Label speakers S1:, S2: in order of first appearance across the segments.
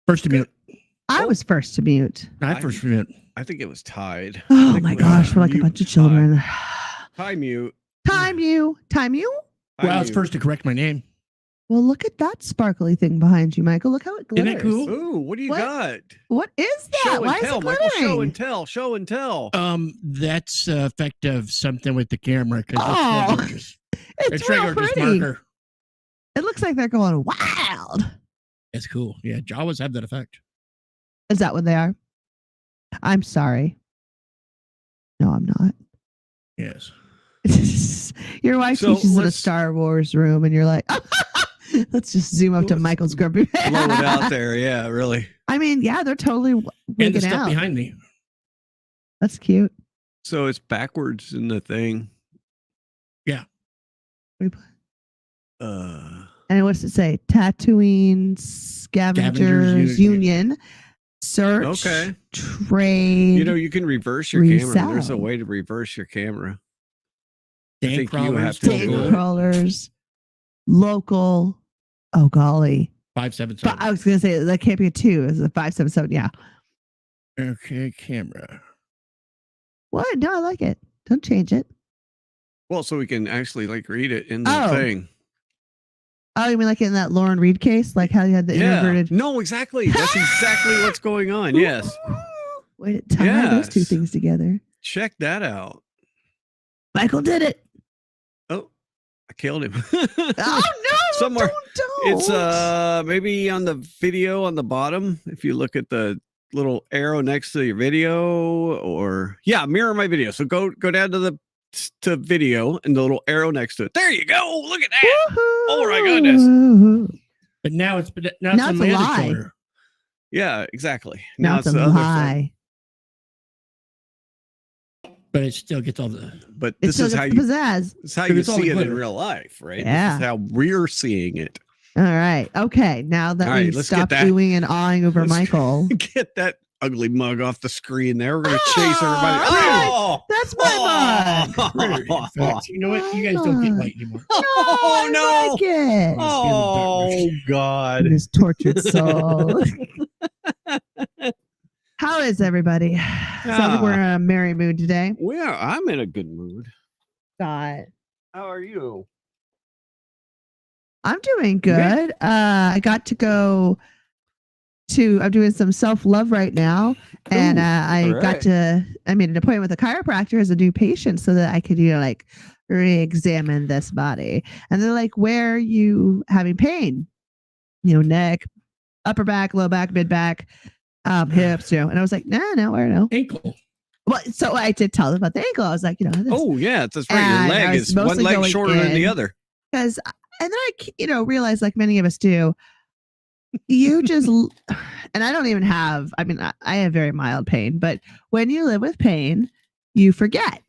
S1: First to mute.
S2: I was first to mute.
S1: I first to mute.
S3: I think it was tied.
S2: Oh my gosh, we're like a bunch of children.
S3: Tie mute.
S2: Time you.
S1: Well, I was first to correct my name.
S2: Well, look at that sparkly thing behind you, Michael. Look how it glitters.
S1: Isn't that cool?
S3: Ooh, what do you got?
S2: What is that?
S3: Show
S2: Why
S3: and
S2: is
S3: tell,
S2: it
S3: Michael.
S2: glittering?
S3: Show and tell. Show and tell.
S1: That's the effect of something with the camera because
S2: it's
S1: regular
S2: real
S1: just
S2: pretty.
S1: marker.
S2: It looks like they're going wild.
S1: It's cool. Yeah, Jawas have that effect.
S2: Is that what they are? I'm sorry. No, I'm not.
S1: Yes.
S2: Your wife teaches in a Star Wars room, and you're like, let's just zoom up to Michael's grumpy face.
S3: Blow it out there. Yeah, really.
S2: I mean, yeah, they're totally
S1: And the stuff
S2: out
S1: behind me.
S2: That's cute.
S3: So it's backwards in the thing.
S1: Yeah.
S2: And what's it say? Tatooine Scavengers Union. Search.
S3: Okay.
S2: Trade.
S3: You can reverse your camera. There's a way to reverse your camera.
S1: Tank crawlers.
S2: Tank crawlers. Local. Oh, golly.
S1: 577.
S2: I was going to say that can't be a 2. It's a 577. Yeah.
S1: Okay, camera.
S2: What? No, I like it. Don't change it.
S3: Well, so we can actually read it in the thing.
S2: Oh, you mean like in that Lauren Reed case? Like how you had the inverted?
S3: No, exactly. That's exactly what's going on. Yes.
S2: Way to tie those two things together.
S3: Check that out.
S2: Michael did it.
S3: Oh, I killed him.
S2: Oh, no.
S3: Somewhere.
S2: Don't.
S3: It's maybe on the video on the bottom. If you look at the little arrow next to your video or mirror my video. So go down to video and the little arrow next to it. There you go. Look at that. Woo-hoo. Oh my goodness.
S1: But now it's
S2: a lie.
S3: Yeah, exactly.
S2: Now it's a lie.
S1: But it still gets all the.
S3: But this is how you
S2: pizzazz.
S3: This is how you see it in real life, right?
S2: Yeah.
S3: This is how we're seeing it.
S2: All right. Okay. Now that we stopped doing and awing over Michael,
S3: get that ugly mug off the screen there. We're going to chase everybody.
S2: Oh, that's my
S1: mug. You know what? You guys don't get light anymore.
S3: Oh, no.
S2: Like it.
S3: Oh, God.
S2: His tortured soul. How is everybody? Sounds like we're in a merry mood today.
S3: Well, I'm in a good mood.
S2: God.
S3: How are you?
S2: I'm doing good. I got to go I'm doing some self-love right now. And I made an appointment with a chiropractor as a new patient so that I could, re-examine this body. And they're like, where are you having pain? Neck, upper back, low back, mid back, hips, and I was like, no.
S1: Ankle.
S2: Well, so I did tell them about the ankle. I was like, this.
S3: Oh, yeah, that's right. Your leg is one leg shorter than the other.
S2: And then I, realized, like many of us do, you just, and I don't even have, I have very mild pain, but when you live with pain, you forget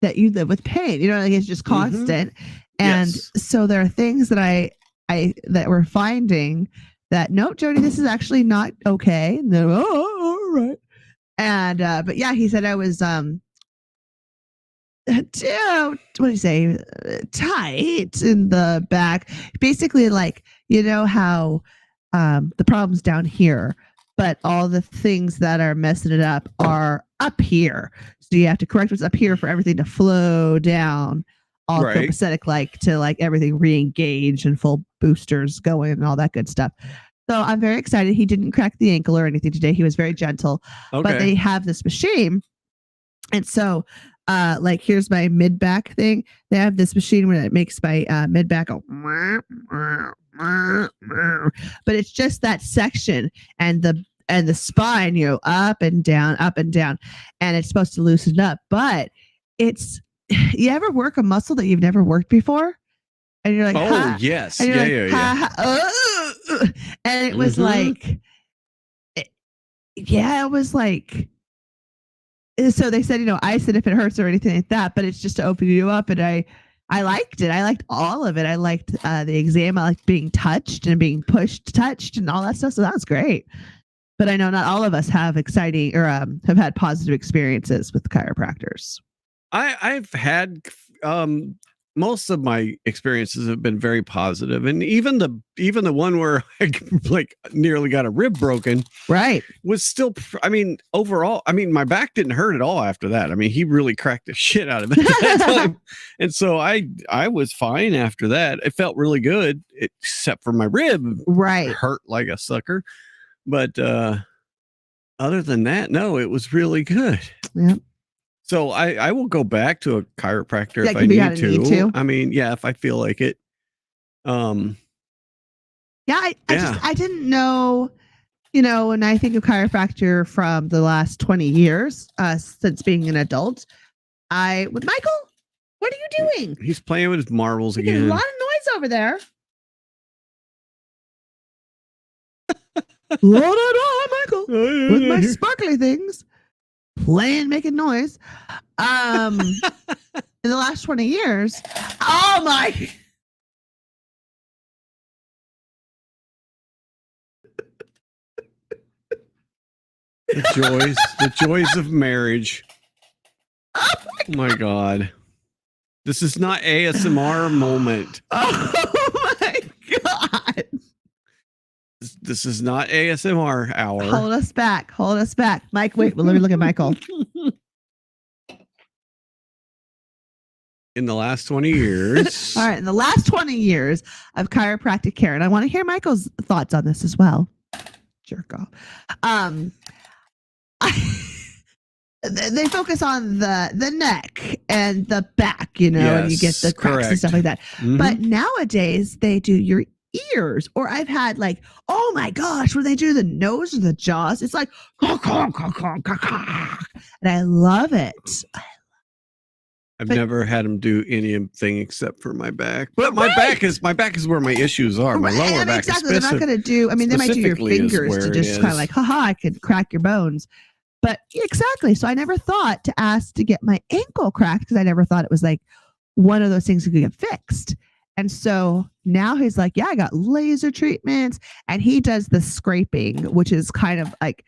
S2: that you live with pain. It's just constant. Mm-hmm. And so there are things that that we're finding that, no, Jody, this is actually not okay. And then, all right. And, but yeah, he said I was, what do you say? Tight in the back. Basically, like, how the problem's down here, but all the things that are messing it up are up here. So you have to correct what's up here for everything to flow down, all copacetic, to everything re-engage and full boosters going and all that good stuff. So I'm very excited. He didn't crack the ankle or anything today. He was very gentle. Okay. But they have this machine. And so, here's my mid back thing. They have this machine where it makes my mid back go, but it's just that section and the spine, up and down, and it's supposed to loosen it up. But you ever work a muscle that you've never worked before? And you're like,
S3: yes.
S2: And and it was it was like, so they said, ice it if it hurts or anything like that, but it's just to open you up. And I liked it. I liked all of it. I liked the exam. I liked being touched and being touched and all that stuff. So that was great. But I know not all of us have exciting or have had positive experiences with chiropractors.
S3: I've had most of my experiences have been very positive, and even the one where I like nearly got a rib broken,
S2: Right.
S3: was still. I mean, overall, I mean, my back didn't hurt at all after that. I mean, he really cracked the shit out of it at that time, and so I was fine after that. It felt really good, except for my rib.
S2: Right.
S3: Hurt like a sucker, but other than that, no, it was really good.
S2: Yep.
S3: So I will go back to a chiropractor
S2: Yeah,
S3: if I
S2: 'cause we
S3: need
S2: gotta need to.
S3: I mean, yeah, if I feel like it.
S2: Yeah, I
S3: Yeah.
S2: I didn't know, when I think of chiropractor from the last 20 years, since being an adult, with Michael, what are you doing?
S3: He's playing with his marbles
S2: Making a
S3: again.
S2: lot of noise over there. La, da, da, Michael, with my sparkly things, making noise. In the last 20 years, oh my.
S3: The joys of marriage. Oh my God. This is not ASMR moment.
S2: Oh my God.
S3: This is not ASMR hour.
S2: Hold us back. Mike, wait, well, let me look at Michael.
S3: In the last 20 years.
S2: All right. In the last 20 years of chiropractic care, and I want to hear Michael's thoughts on this as well. Jerk off. They focus on the neck and the back, and you get the cracks and stuff like that.
S3: Mhm.
S2: But nowadays they do your ears, or I've had like, oh my gosh, where they do the nose or the jaws. It's like, and I love it.
S3: I've never had him do anything except for my back. But my back is where my issues are. My lower back
S2: exactly. They're not going to do. I mean, they might do your fingers to just kind of like, haha, I could crack your bones. But exactly. So I never thought to ask to get my ankle cracked because I never thought it was like one of those things that could get fixed. And so now he's like, yeah, I got laser treatments, and he does the scraping, which is kind of like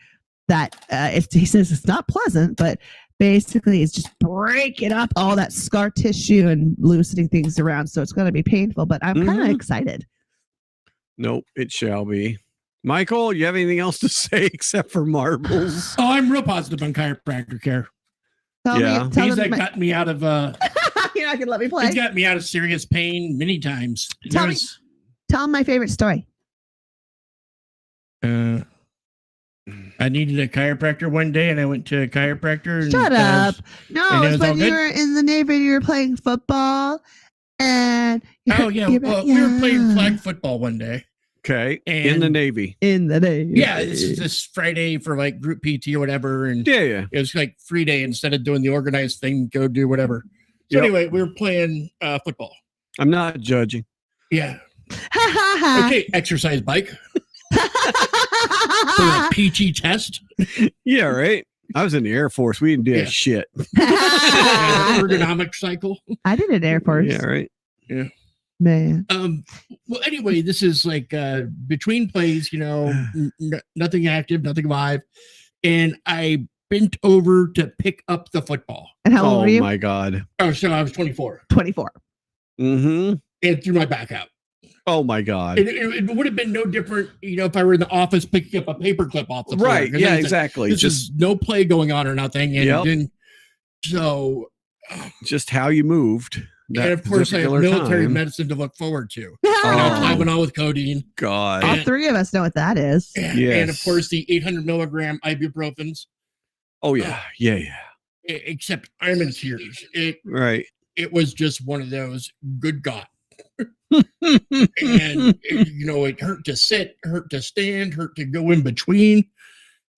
S2: that. He says it's not pleasant, but basically it's just breaking up all that scar tissue and loosening things around. So it's going to be painful, but I'm kind of excited.
S3: Nope, it shall be. Michael, you have anything else to say except for marbles?
S1: Oh, I'm real positive on chiropractor care.
S2: He's
S1: got me out of
S2: you're not gonna let me play.
S1: He's got me out of serious pain many times.
S2: Tell him my favorite story.
S1: I needed a chiropractor one day, and I went to a chiropractor.
S2: Shut up! No, it's when you were in the Navy. You were playing football, and
S1: we were playing flag football one day.
S3: Okay, in the Navy.
S1: Yeah, this Friday for like group PT or whatever, and
S3: yeah,
S1: it was like free day instead of doing the organized thing. Go do whatever. So anyway, we were playing football.
S3: I'm not judging.
S1: Yeah. Okay, exercise bike for a PT test.
S3: Yeah, right. I was in the Air Force. We didn't do that shit.
S1: Ergonomic cycle.
S2: I did an Air Force.
S3: Yeah, right.
S1: Yeah.
S2: Man.
S1: Well, anyway, this is like between plays, nothing active, nothing live. And I bent over to pick up the football.
S2: And how old were you?
S3: Oh my God.
S1: Oh, so I was 24.
S2: 24.
S3: Mm-hmm.
S1: And threw my back out.
S3: Oh my God.
S1: It would have been no different, if I were in the office picking up a paperclip off the floor.
S3: Right. Yeah, exactly.
S1: There's just no play going on or nothing. And then, so.
S3: Just how you moved.
S1: And of course, I have military medicine to look forward to. Tylenol with codeine.
S3: God.
S2: All three of us know what that is.
S1: And of course, the 800 milligram ibuprofens.
S3: Oh, yeah. Yeah.
S1: Except I'm in tears.
S3: Right.
S1: It was just one of those, good God. And, it hurt to sit, hurt to stand, hurt to go in between,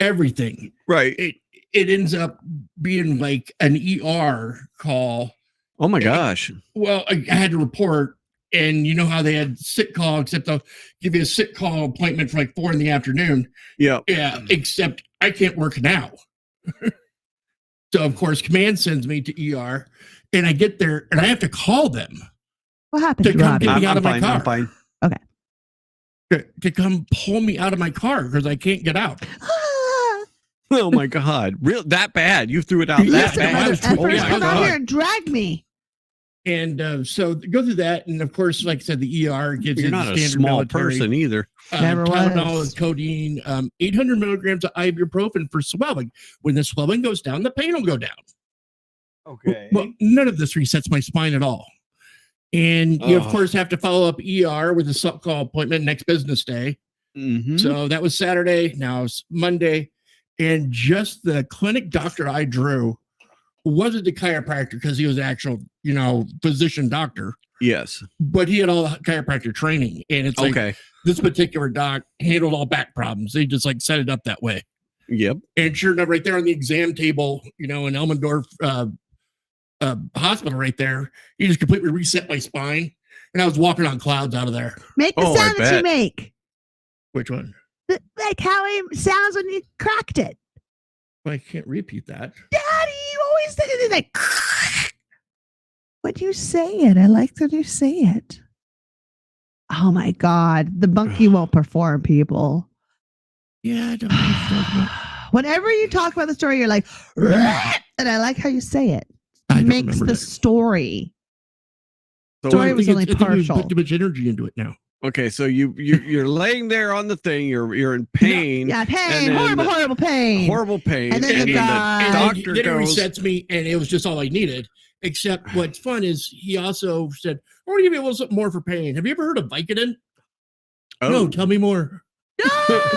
S1: everything.
S3: Right.
S1: It ends up being like an ER call.
S3: Oh my gosh.
S1: Well, I had to report, and you know how they had sick call, except they'll give you a sick call appointment for like 4 p.m.
S3: Yeah.
S1: Yeah. Except I can't work now. So of course, command sends me to ER, and I get there and I have to call them.
S2: What happened?
S1: To come get me out of my car.
S3: I'm fine.
S2: Okay.
S1: To come pull me out of my car because I can't get out.
S3: Oh my God. Real that bad? You threw it out that bad?
S2: Come out here and drag me.
S1: And so go through that, and of course, like I said, the ER gives
S3: You're
S1: you
S3: not
S1: the
S3: a
S1: standard
S3: small
S1: military,
S3: person either.
S2: Never
S1: Tylenol
S2: was.
S1: and codeine, 800 milligrams of ibuprofen for swelling. When the swelling goes down, the pain will go down.
S3: Okay.
S1: Well, none of this resets my spine at all. And you, of course, have to follow up ER with a call appointment next business day.
S3: Mm-hmm.
S1: So that was Saturday. Now it's Monday. And just the clinic doctor I drew wasn't the chiropractor because he was an actual, physician doctor.
S3: Yes.
S1: But he had all the chiropractor training. And it's like this particular doc handled all back problems. They just set it up that way.
S3: Yep.
S1: And sure enough, right there on the exam table, in Elmendorf hospital right there, he just completely reset my spine. And I was walking on clouds out of there.
S2: Make the sound that you make.
S1: Which one?
S2: Like how it sounds when you cracked it.
S1: Well, I can't repeat that.
S2: Daddy, you always think it's like when you say it. I like when you say it. Oh my God. The monkey won't perform, people.
S1: Yeah, I don't know.
S2: Whenever you talk about the story, you're like, and I like how you say it. It makes the story.
S3: So
S2: story was only
S1: I
S2: partial.
S1: think we put too much energy into it now.
S3: Okay, so you're laying there on the thing. You're in pain.
S2: Yeah, pain. Horrible pain.
S3: Horrible pain.
S2: And then the
S3: doctor
S1: then
S3: goes.
S1: It resets me, and it was just all I needed. Except what's fun is he also said, "I want to give you a little something more for pain. Have you ever heard of Vicodin?"
S3: Oh.
S1: No, tell me more.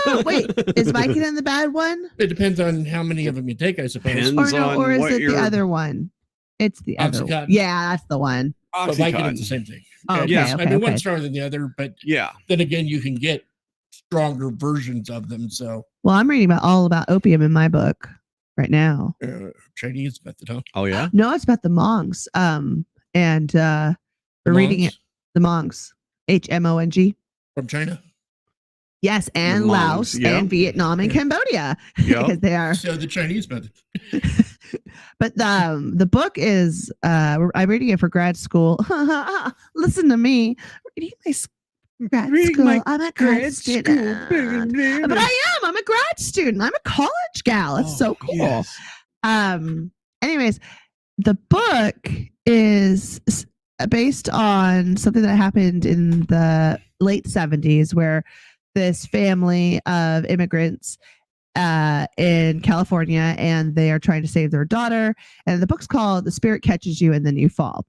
S2: No, wait, is Vicodin the bad one?
S1: It depends on how many of them you take, I suppose.
S3: Depends.
S2: Or is
S3: what
S2: it the
S3: you're-
S2: other one? It's the other one.
S1: Oxycontin.
S2: Yeah, that's the one.
S1: But Vicodin's the same thing.
S2: Oh, okay,
S3: Yes,
S2: okay,
S1: I mean,
S2: okay.
S1: one's stronger than the other, but
S3: Yeah.
S1: then again, you can get stronger versions of them. So
S2: Well, I'm reading all about opium in my book right now.
S1: Chinese method, huh?
S3: Oh yeah.
S2: No, it's about the Mongs. And we're reading it. The Mongs. HMONG.
S1: From China.
S2: Yes, and
S3: Mongs,
S2: Laos
S3: yeah.
S2: and Vietnam and Cambodia. Because they are.
S1: So the Chinese method.
S2: But the book is I'm reading it for grad school. Listen to me. Reading my grad school. I'm a grad student. But I'm a grad student. I'm a college gal. It's so cool.
S3: Yes.
S2: Anyways, the book is based on something that happened in the late 70s where this family of immigrants in California, and they are trying to save their daughter. And the book's called The Spirit Catches You and Then You Fall.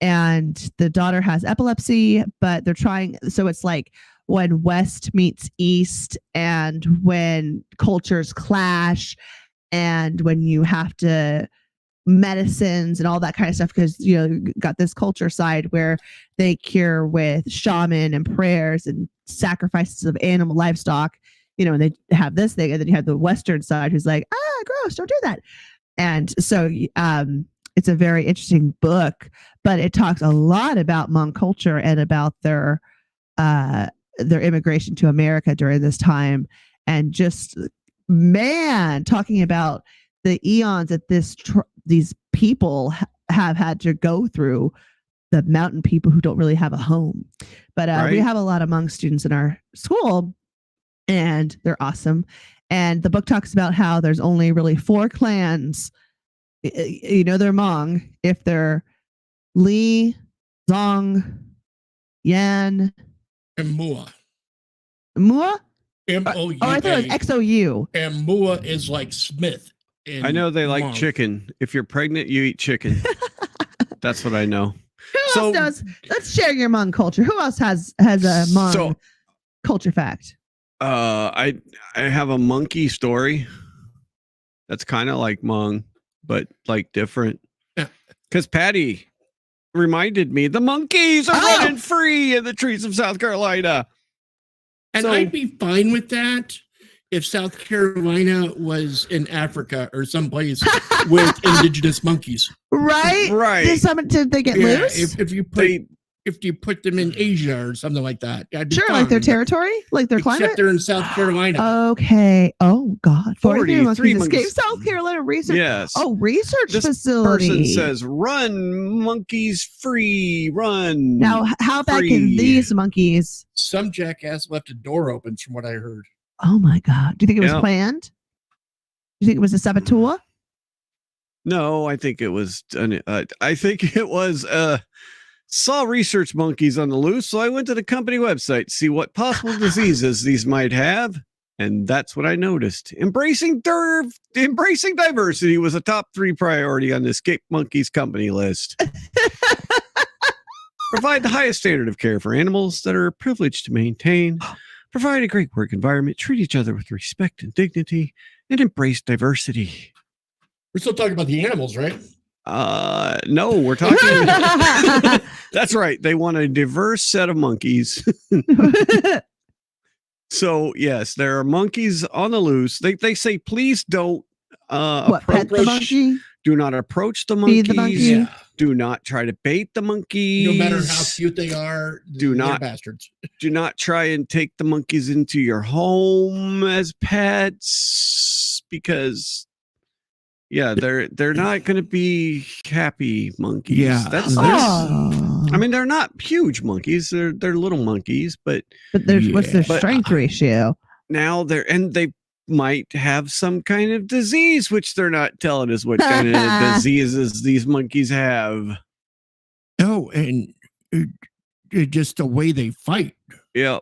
S2: And the daughter has epilepsy, but they're trying. So it's like when West meets East, and when cultures clash, and when you have to medicines and all that kind of stuff, because you got this culture side where they cure with shaman and prayers and sacrifices of animal livestock, and they have this thing, and then you have the Western side who's like, gross, don't do that. And so it's a very interesting book, but it talks a lot about Hmong culture and about their immigration to America during this time, and just talking about the eons that these people have had to go through, the mountain people who don't really have a home. But we have a lot of Hmong students in our school, and they're awesome. And the book talks about how there's only really 4 clans. They're Hmong if they're Li, Zong, Yan,
S1: And Mua.
S2: Mua.
S1: M-O-U-A.
S2: Oh, I thought it was XOU.
S1: And Mua is like Smith.
S3: I know they like
S1: Hmong.
S3: chicken. If you're pregnant, you eat chicken. That's what I know.
S2: Who else knows? Let's share your Hmong culture. Who else has a Hmong culture fact?
S3: I have a monkey story. That's kind of like Hmong, but like different. Because Patty reminded me the monkeys are running free in the trees of South Carolina.
S1: And I'd be fine with that if South Carolina was in Africa or someplace with indigenous monkeys.
S2: Right?
S3: Right.
S2: Did they get loose?
S1: If you put them in Asia or something like that.
S2: Sure, like their territory? Like their climate?
S1: Except they're in South Carolina.
S2: Okay. Oh, God.
S3: 43
S2: monkeys
S3: monkeys.
S2: escaped South Carolina research.
S3: Yes.
S2: Oh, research
S3: This
S2: facility.
S3: person says, run, monkeys free, run.
S2: Now, how bad
S3: free.
S2: can these monkeys?
S1: Some jackass left a door open from what I heard.
S2: Oh, my God. Do you think it was planned? Do you think it was a saboteur?
S3: No, I think it was. I think it was. Saw research monkeys on the loose, so I went to the company website to see what possible diseases these might have, and that's what I noticed. Embracing diversity was a top 3 priority on the Escape Monkeys company list. Provide the highest standard of care for animals that are privileged to maintain. Provide a great work environment. Treat each other with respect and dignity, and embrace diversity.
S1: We're still talking about the animals, right?
S3: No, we're talking. That's right. They want a diverse set of monkeys. So yes, there are monkeys on the loose. They say please don't
S2: pet the monkey?
S3: Do not approach the monkeys.
S2: Feed the monkey?
S1: Yeah.
S3: Do not try to bait the monkeys.
S1: No matter how cute they are,
S3: Do
S1: they're
S3: not-
S1: bastards.
S3: Do not try and take the monkeys into your home as pets because they're not going to be happy monkeys.
S1: Yeah.
S3: I mean, they're not huge monkeys. They're little monkeys, but
S2: But what's their
S3: But,
S2: strength ratio?
S3: now they might have some kind of disease, which they're not telling us what kind of diseases these monkeys have.
S1: Oh, and just the way they fight.
S3: Yeah.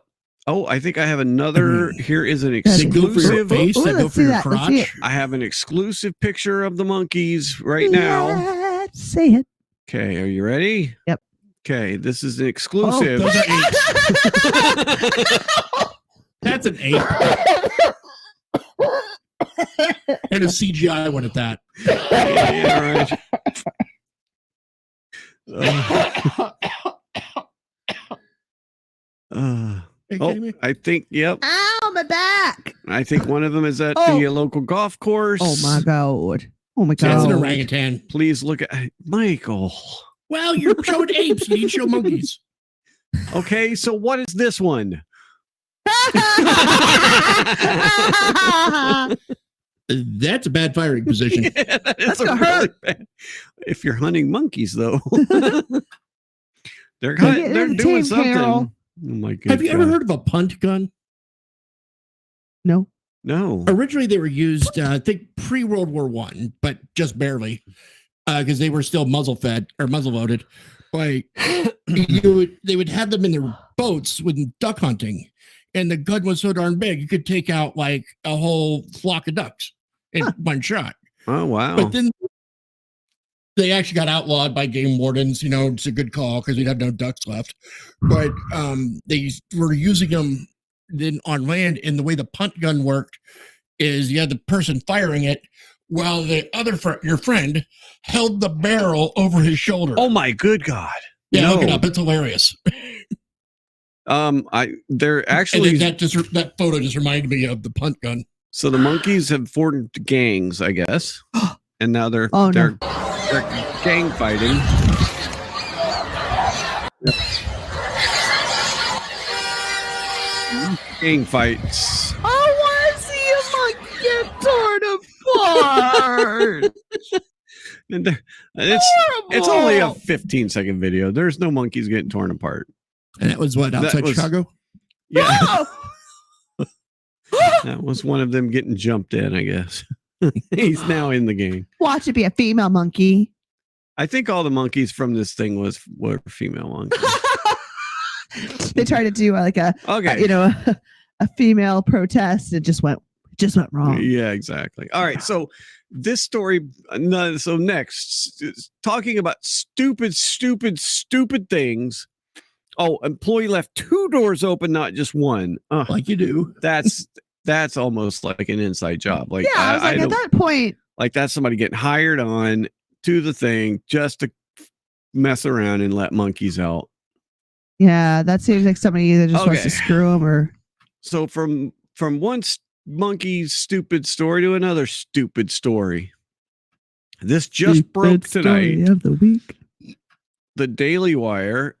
S3: Oh, I think I have another. Here is an
S1: They go for your
S3: exclusive.
S1: face. They go
S2: let's
S1: for
S2: see
S1: your
S2: that. Let's see
S1: crotch.
S3: I have an exclusive picture of the monkeys right now.
S2: Let's see it.
S3: Okay, are you ready?
S2: Yep.
S3: Okay, this is an
S1: Oh,
S3: exclusive.
S1: those are apes. That's an ape. And a CGI one at that.
S3: Yeah, right.
S1: Are you kidding
S3: Oh,
S1: me?
S3: I think. Yep.
S2: Ow, my back.
S3: I think one of them is at
S2: Oh.
S3: the local golf course.
S2: Oh my god. Oh my
S1: That's an
S2: god.
S1: orangutan.
S3: Please look at Michael.
S1: Well, you're showing apes. You need to show monkeys.
S3: Okay, so what is this one?
S1: That's a bad firing position.
S3: Yeah, that is
S2: That's
S3: a
S2: gonna
S3: really
S2: hurt.
S3: bad. If you're hunting monkeys, though, they're
S2: Get in
S3: they're
S2: the
S3: doing
S2: team,
S3: something.
S2: Carol.
S3: Oh my god!
S1: Have you ever heard of a punt gun?
S2: No.
S3: No.
S1: Originally, they were used, I think, pre-World War I, but just barely, because they were still muzzle-fed or muzzle-loaded. Like they would have them in their boats when duck hunting, and the gun was so darn big you could take out like a whole flock of ducks in one shot.
S3: Oh wow!
S1: But then they actually got outlawed by game wardens. You know, it's a good call because we'd have no ducks left. But they were using them then on land, and the way the punt gun worked is you had the person firing it while the other your friend held the barrel over his shoulder.
S3: Oh my good god!
S1: yeah,
S3: no.
S1: look it up. It's hilarious.
S3: They're
S1: And
S3: actually
S1: then that photo just reminded me of the punt gun.
S3: so the monkeys have formed gangs, I guess, and now they're
S2: Oh, no.
S3: they're gang fighting. Gang fights.
S2: I want to see a monkey get torn apart.
S3: And it's only a 15-second video. There's no monkeys getting torn apart.
S1: And that was what, outside
S3: was-
S1: Chicago?
S3: Yeah,
S2: No.
S3: that was one of them getting jumped in, I guess. He's now in the game.
S2: Watch it be a female monkey.
S3: I think all the monkeys from this thing were female monkeys.
S2: They tried to do like a
S3: Okay.
S2: a female protest. It just went wrong.
S3: Yeah, exactly. All right. So this story, so next, talking about stupid things. Oh, employee left 2 doors open, not just one.
S1: Like you do.
S3: That's almost like an inside job. Like,
S2: Yeah, I was like, at
S3: don't
S2: that point,
S3: like that's somebody getting hired on to the thing just to mess around and let monkeys out.
S2: yeah, that seems like somebody either just wants
S3: Okay.
S2: to screw them or
S3: So from one monkey's stupid story to another stupid story. This just broke
S2: Stupid
S3: tonight.
S2: story of the week.
S3: The Daily Wire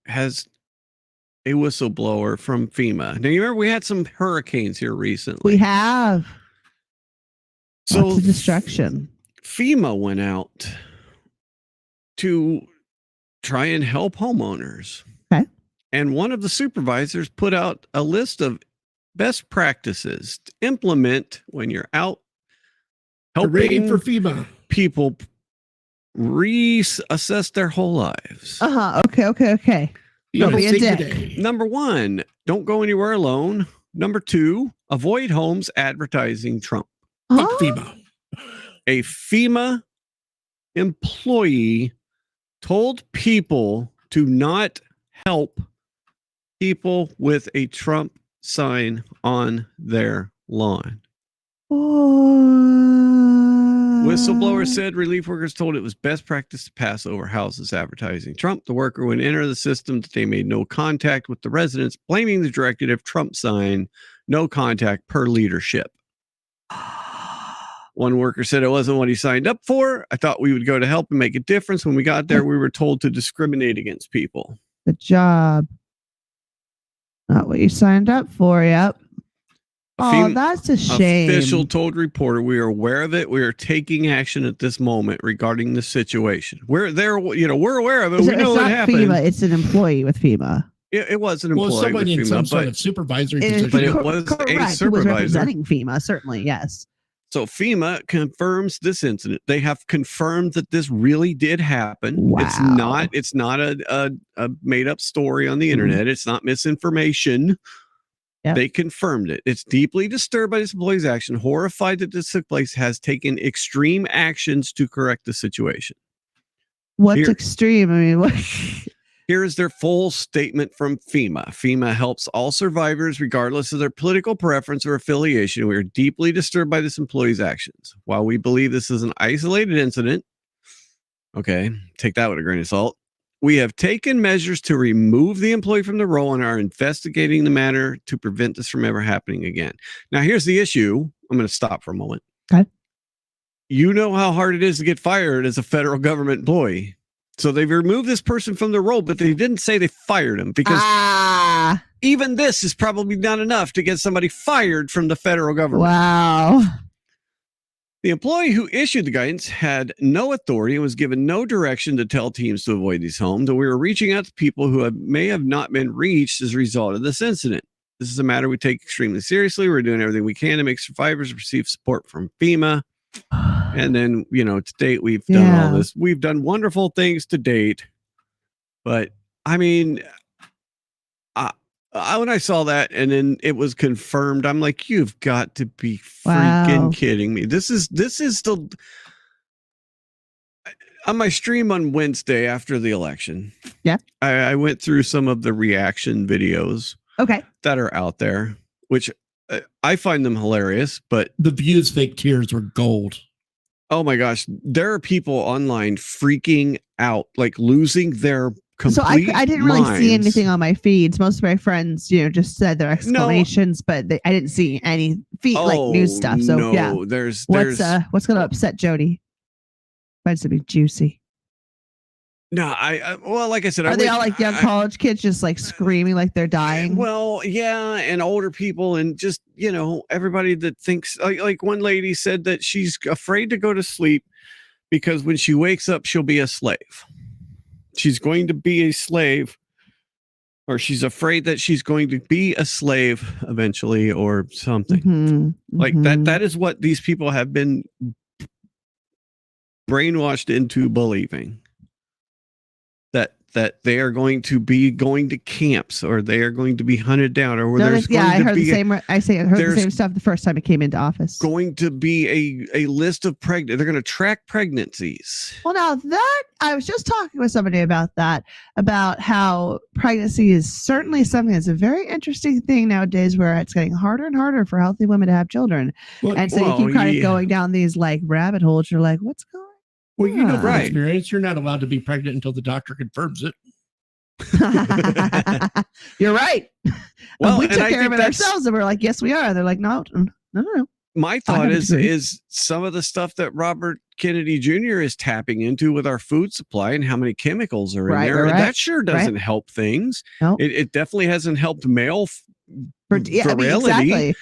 S3: has a whistleblower from FEMA. Now you remember we had some hurricanes here recently.
S2: We have
S3: So
S2: lots of destruction.
S3: FEMA went out to try and help homeowners.
S2: Okay.
S3: And one of the supervisors put out a list of best practices to implement when you're out
S1: Hooray
S3: helping
S1: for FEMA.
S3: people reassess their whole lives.
S2: Okay.
S1: You
S2: Don't
S1: gotta
S2: be a
S1: save the
S2: dick.
S1: day.
S3: Number 1, don't go anywhere alone. Number 2, avoid homes advertising Trump.
S1: Fuck
S2: Huh?
S1: FEMA.
S3: A FEMA employee told people to not help people with a Trump sign on their lawn. Whistleblower said relief workers told it was best practice to pass over houses advertising Trump. The worker would enter the system that they made no contact with the residents, blaming the directive Trump sign, no contact per leadership. One worker said it wasn't what he signed up for. I thought we would go to help and make a difference. When we got there, we were told to discriminate against people.
S2: Good job. Not what you signed up for. Yep. Oh, that's a shame.
S3: Official told reporter, we are aware of it. We are taking action at this moment regarding the situation. We're there, we're aware of it. We know it happened.
S2: FEMA, it's an employee with FEMA.
S3: It was an employee with
S1: somebody in
S3: FEMA,
S1: some sort of supervisory position.
S3: but it was
S2: correct,
S3: a
S2: who was
S3: supervisor.
S2: representing FEMA, certainly, yes.
S3: So FEMA confirms this incident. They have confirmed that this really did happen.
S2: Wow.
S3: It's not a made up story on the internet. It's not misinformation.
S2: Yep.
S3: They confirmed it. It's deeply disturbed by this employee's action, horrified that this took place, has taken extreme actions to correct the situation.
S2: What's extreme? I mean, what?
S3: Here is their full statement from FEMA. FEMA helps all survivors regardless of their political preference or affiliation. We are deeply disturbed by this employee's actions. While we believe this is an isolated incident, okay, take that with a grain of salt, we have taken measures to remove the employee from the role and are investigating the matter to prevent this from ever happening again. Now, here's the issue. I'm going to stop for a moment.
S2: Okay.
S3: You know how hard it is to get fired as a federal government employee. So they've removed this person from the role, but they didn't say they fired him because even this is probably not enough to get somebody fired from the federal government.
S2: Wow.
S3: The employee who issued the guidance had no authority and was given no direction to tell teams to avoid these homes. And we were reaching out to people who may have not been reached as a result of this incident. This is a matter we take extremely seriously. We're doing everything we can to make survivors receive support from FEMA. And then, to date, we've done all this. We've done wonderful things to date. But I mean, when I saw that and then it was confirmed, I'm like, you've got to be freaking kidding me. This is the on my stream on Wednesday after the election.
S2: Yeah.
S3: I went through some of the reaction videos that are out there, which I find them hilarious, but
S1: the views fake tears were gold.
S3: Oh my gosh, there are people online freaking out, like losing their complete
S2: So I didn't really
S3: minds.
S2: see anything on my feeds. Most of my friends, just said their exclamations, but I didn't see any like news stuff. So
S3: there's
S2: what's going to upset Jody? Finds to be juicy.
S3: No, well, like I said,
S2: are they all like young college kids just like screaming like they're dying?
S3: Well, yeah, and older people, and just everybody that thinks like one lady said that she's afraid to go to sleep because when she wakes up, she'll be a slave. She's going to be a slave, or she's afraid that she's going to be a slave eventually, or something like that. That is what these people have been brainwashed into believing. That they are going to be going to camps, or they are going to be hunted down, or
S2: I heard the same. I heard the same stuff the first time it came into office.
S3: Going to be a list of pregnant. They're going to track pregnancies.
S2: Well, now that I was just talking with somebody about that, about how pregnancy is certainly something that's a very interesting thing nowadays, where it's getting harder and harder for healthy women to have children, and so you keep kind of going down these like rabbit holes. You're like, what's going on?
S1: Well, from experience, you're not allowed to be pregnant until the doctor confirms it.
S2: You're right.
S3: Well,
S2: we took care of it ourselves, and we're like, yes, we are. They're like, no.
S3: My thought is some of the stuff that Robert Kennedy Jr. is tapping into with our food supply and how many chemicals are in there.
S2: Right.
S3: That sure doesn't help things.
S2: Nope.
S3: It definitely hasn't helped male virility.
S2: Exactly.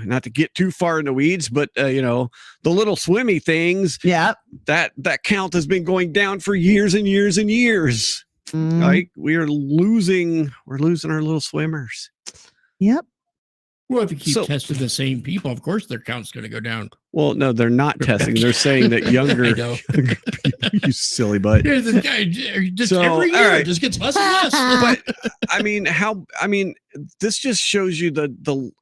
S3: Not to get too far in the weeds, but the little swimmy things, that count has been going down for years and years and years. Like we're losing our little swimmers.
S2: Yep.
S1: Well, if you keep
S3: So-
S1: testing the same people, of course their count's going to go down.
S3: Well, no, they're not testing. They're saying that
S1: I
S3: younger,
S1: know.
S3: you silly butt.
S1: Yeah, the guy just
S3: So,
S1: every
S3: all
S1: year
S3: right.
S1: it just gets less and less.
S3: But I mean, this just shows you this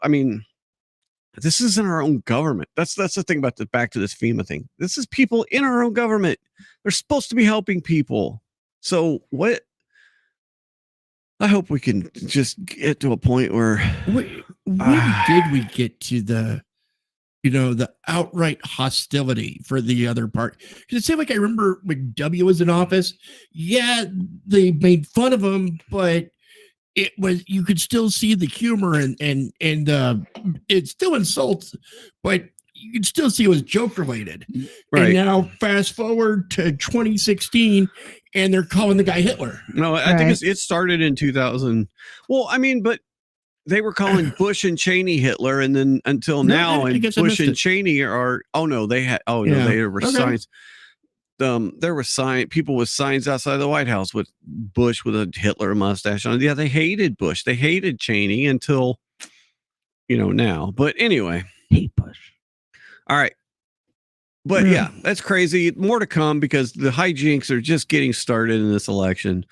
S3: isn't our own government. That's the thing about back to this FEMA thing. This is people in our own government. They're supposed to be helping people. So what? I hope we can just get to a point where
S1: When did we get to the outright hostility for the other part? Because it seemed like I remember when W was in office, yeah, they made fun of him, but you could still see the humor and it's still insults, but you could still see it was joke related.
S3: right.
S1: And now fast forward to 2016 and they're calling the guy Hitler.
S3: No, I think it started in 2000. Well, I mean, but they were calling Bush and Cheney Hitler, and then until now, and Bush and Cheney are. Oh no, they had. Oh no, they were signs. There were people with signs outside the White House with Bush with a Hitler mustache on. Yeah, they hated Bush. They hated Cheney until, now. But anyway,
S2: hate Bush.
S3: All right. But yeah, that's crazy. More to come because the hijinks are just getting started in this election.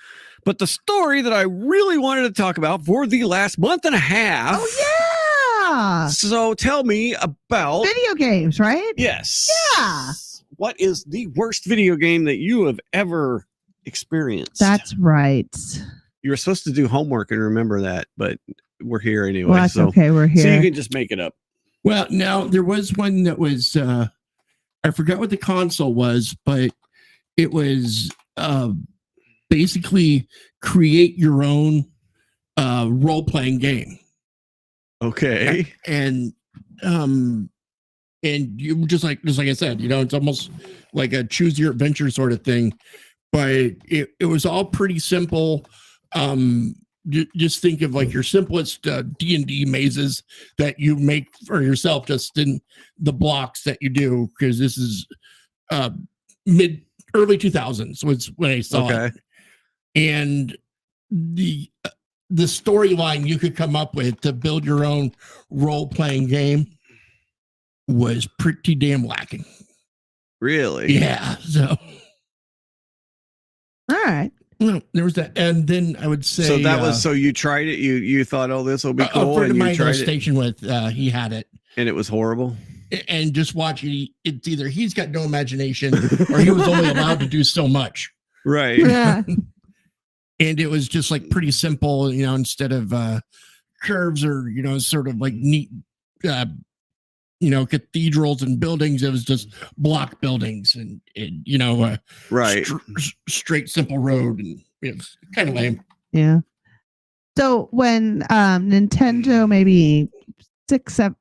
S3: But the story that I really wanted to talk about for the last month and a half.
S2: Oh, yeah.
S3: So tell me about
S2: video games, right?
S3: Yes.
S2: Yeah.
S3: What is the worst video game that you have ever experienced?
S2: That's right.
S3: You were supposed to do homework and remember that, but we're here anyway.
S2: Well, that's okay. We're here.
S3: So you can just make it up.
S1: Well, now there was one that was, I forgot what the console was, but it was basically create your own role-playing game.
S3: Okay.
S1: And you just like I said, it's almost like a choose your adventure sort of thing, but it was all pretty simple. Just think of like your simplest D&D mazes that you make for yourself, just in the blocks that you do, because this is early 2000s was when I saw it. And the storyline you could come up with to build your own role-playing game was pretty damn lacking.
S3: Really?
S1: Yeah. So
S2: all right.
S1: Well, there was that, and then I would say
S3: so that was so you tried it. You thought, oh, this will be cool,
S1: a friend
S3: and
S1: of
S3: you
S1: mine
S3: tried
S1: I was stationed with, he had it,
S3: and it was horrible.
S1: And just watching, it's either he's got no imagination or he was only allowed to do so much.
S3: Right.
S2: Yeah.
S1: And it was just like pretty simple, instead of curves or sort of like neat cathedrals and buildings. It was just block buildings and
S3: right.
S1: Straight simple road, and it's kind of lame.
S2: Yeah. So when Nintendo maybe 6, 7.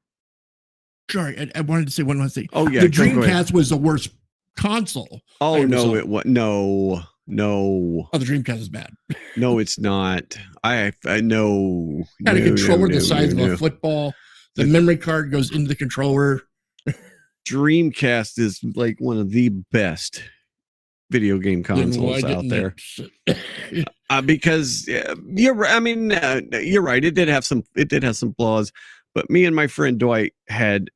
S1: Sorry, I wanted to say one last thing.
S3: Oh yeah,
S1: the Dreamcast was the worst console.
S3: Oh no, it was no.
S1: Oh, the Dreamcast is bad.
S3: No, it's not. I know.
S1: Had a controller the size of a football. The memory card goes into the controller.
S3: Dreamcast is like one of the best video game consoles out there. Because you're right. I mean, you're right. It did have some flaws. But me and my friend Dwight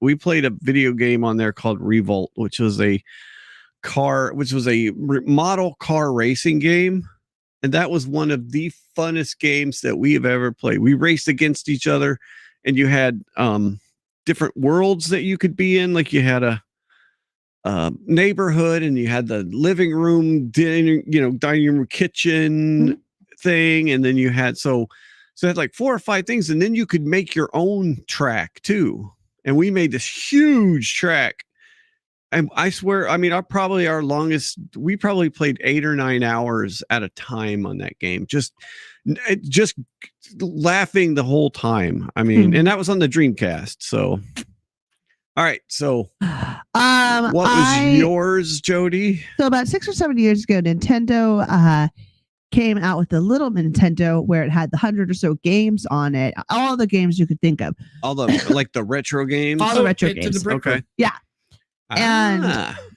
S3: we played a video game on there called Revolt, which was a model car racing game. And that was one of the funnest games that we have ever played. We raced against each other, and you had different worlds that you could be in. Like you had a neighborhood, and you had the living room, dining room, kitchen thing. And then you had, so it had like 4 or 5 things. And then you could make your own track too. And we made this huge track. And I swear, I mean, we probably played 8 or 9 hours at a time on that game. Just laughing the whole time. I mean, and that was on the Dreamcast. So, all right. So, what was yours, Jody?
S2: So about 6 or 7 years ago, Nintendo came out with a little Nintendo where it had the 100 or so games on it. All the games you could think of.
S3: All the like the retro games.
S2: All the retro games.
S3: Okay.
S2: Yeah. And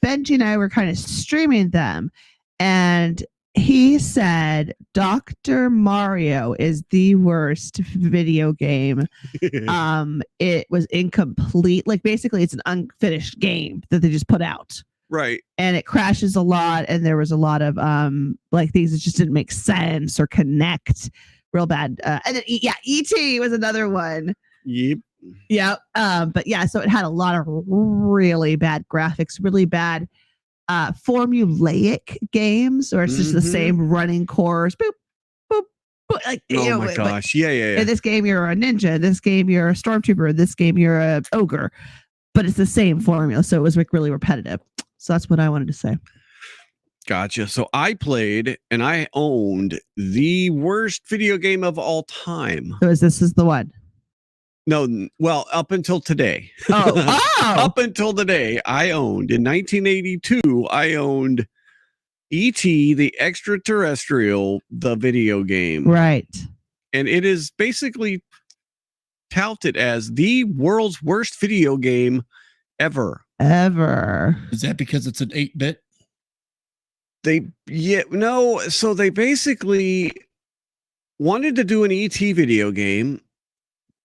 S2: Benji and I were kind of streaming them, and he said Dr. Mario is the worst video game. It was incomplete. Like basically it's an unfinished game that they just put out.
S3: Right.
S2: And it crashes a lot, and there was a lot of like things that just didn't make sense or connect real bad. And then E.T. was another one.
S3: Yep.
S2: Yeah. But yeah, so it had a lot of really bad graphics, really bad formulaic games, or it's just the same running course. Boop, boop, boop. Like,
S3: Oh my gosh. Yeah.
S2: in this game, you're a ninja. In this game, you're a stormtrooper. In this game, you're a ogre. But it's the same formula. So it was like really repetitive. So that's what I wanted to say.
S3: Gotcha. So I played and I owned the worst video game of all time.
S2: So this is the one.
S3: No, well, up until today.
S2: Oh.
S3: Up until today, I owned in 1982. I owned E.T. the Extraterrestrial, the video game,
S2: Right.
S3: and it is basically touted as the world's worst video game ever.
S1: Is that because it's an 8-bit?
S3: So they basically wanted to do an ET video game.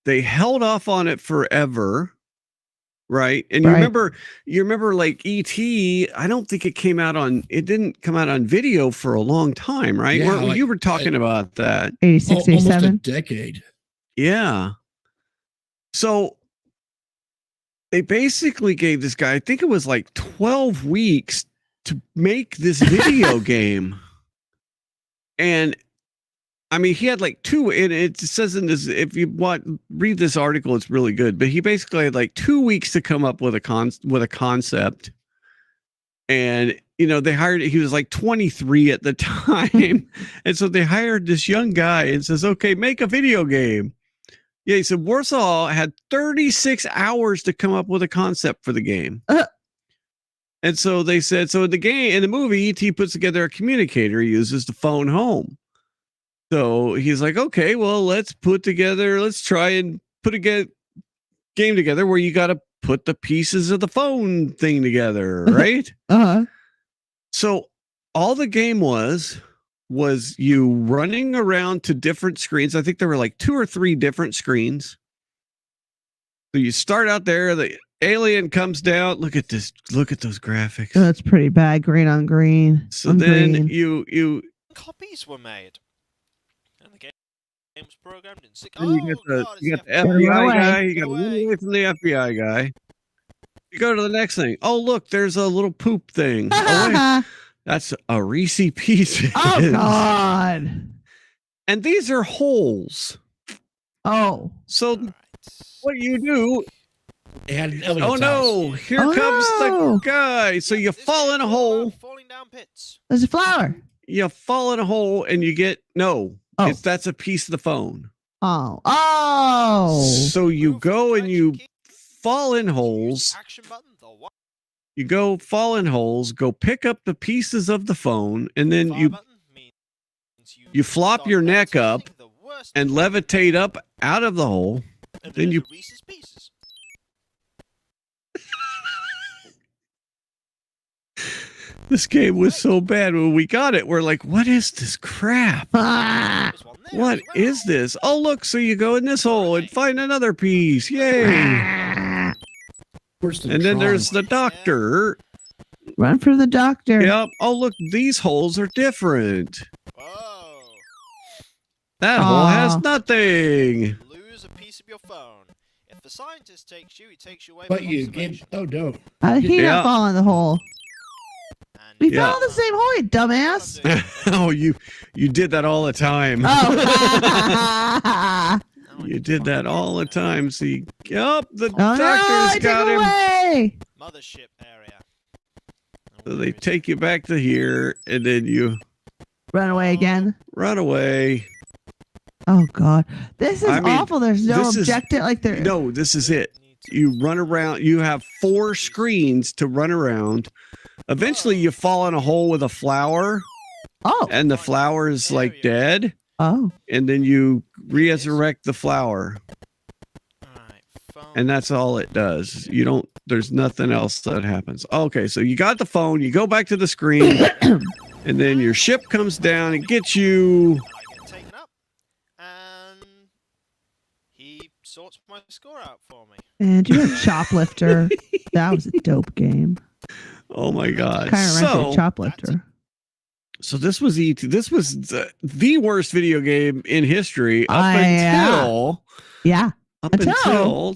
S3: They held off on it forever, right? And you remember like ET, I don't think it didn't come out on video for a long time, right?
S1: Yeah,
S3: You were talking about that.
S2: 86,
S1: Almost
S2: 87.
S1: a decade.
S3: Yeah. So they basically gave this guy, I think it was like 12 weeks to make this video game. And I mean, he had like it says in this, if you read this article, it's really good, but he basically had like 2 weeks to come up with a concept. And, he was like 23 at the time. And so they hired this young guy and says, okay, make a video game. Yeah, he said Warsaw had 36 hours to come up with a concept for the game. And so they said, so in the movie, E.T. puts together a communicator he uses to phone home. So he's like, okay, well, let's try and put a game together where you got to put the pieces of the phone thing together, right? So all the game was you running around to different screens. I think there were like 2 or 3 different screens. So you start out there, the alien comes down. Look at this. Look at those graphics.
S2: Oh, that's pretty bad. Green on green.
S3: So then you
S4: copies were made. And the game was programmed in six.
S3: you got the FBI guy. You got to run away from the FBI guy. You go to the next thing. Oh, look, there's a little poop thing. Oh, wait. That's a Reese Pieces.
S2: Oh, God.
S3: And these are holes.
S2: Oh.
S3: So what you do...
S1: They had an Elliot's
S3: Oh, no.
S1: house.
S3: Here comes the guy. So you fall in a hole.
S4: Falling down pits.
S2: There's a flower.
S3: You fall in a hole and you get... No.
S2: Oh.
S3: That's a piece of the phone.
S2: Oh. Oh.
S3: So you go and you fall in holes.
S4: Action button, the one.
S3: You go fall in holes, go pick up the pieces of the phone, and then you flop your neck up and levitate up out of the hole. Then you
S4: Reese's Pieces.
S3: This game was so bad when we got it. We're like, what is this crap? What is this? Oh, look, so you go in this hole and find another piece. Yay. And then there's the doctor.
S2: Run for the doctor.
S3: Yep. Oh, look, these holes are different.
S4: Whoa.
S3: That hole has nothing.
S4: Lose a piece of your phone. If the scientist takes you, he takes you away
S1: But
S4: from
S1: you
S4: observation.
S1: gave... Oh, no.
S2: How did he
S3: Yeah.
S2: not fall in the hole?
S4: And
S2: We fell in the same hole, you dumbass.
S3: Oh, you did that all the time.
S2: Oh.
S3: You did that all the time. See, yep, the
S2: Oh, no,
S3: doctor's
S2: I
S3: got
S2: took
S3: him.
S2: away.
S4: Mothership area.
S3: So they take you back to here, and then you
S2: Run away again.
S3: run away.
S2: Oh, God. This is
S3: I mean,
S2: awful. There's no
S3: this is-
S2: objective. Like there.
S3: No, this is it. You run around. You have 4 screens to run around. Eventually, you fall in a hole with a flower,
S2: Oh.
S3: and the flower is like dead.
S2: Oh.
S3: And then you resurrect the flower, and that's all it does. You don't. There's nothing else that happens. Okay, so you got the phone. You go back to the screen. And then your ship comes down and gets you.
S4: I get taken up, and he sorts my score out for me.
S2: And you have Choplifter. That was a dope game.
S3: Oh my god!
S2: Kind of reminds me of Choplifter.
S3: So this was This was the worst video game in history up until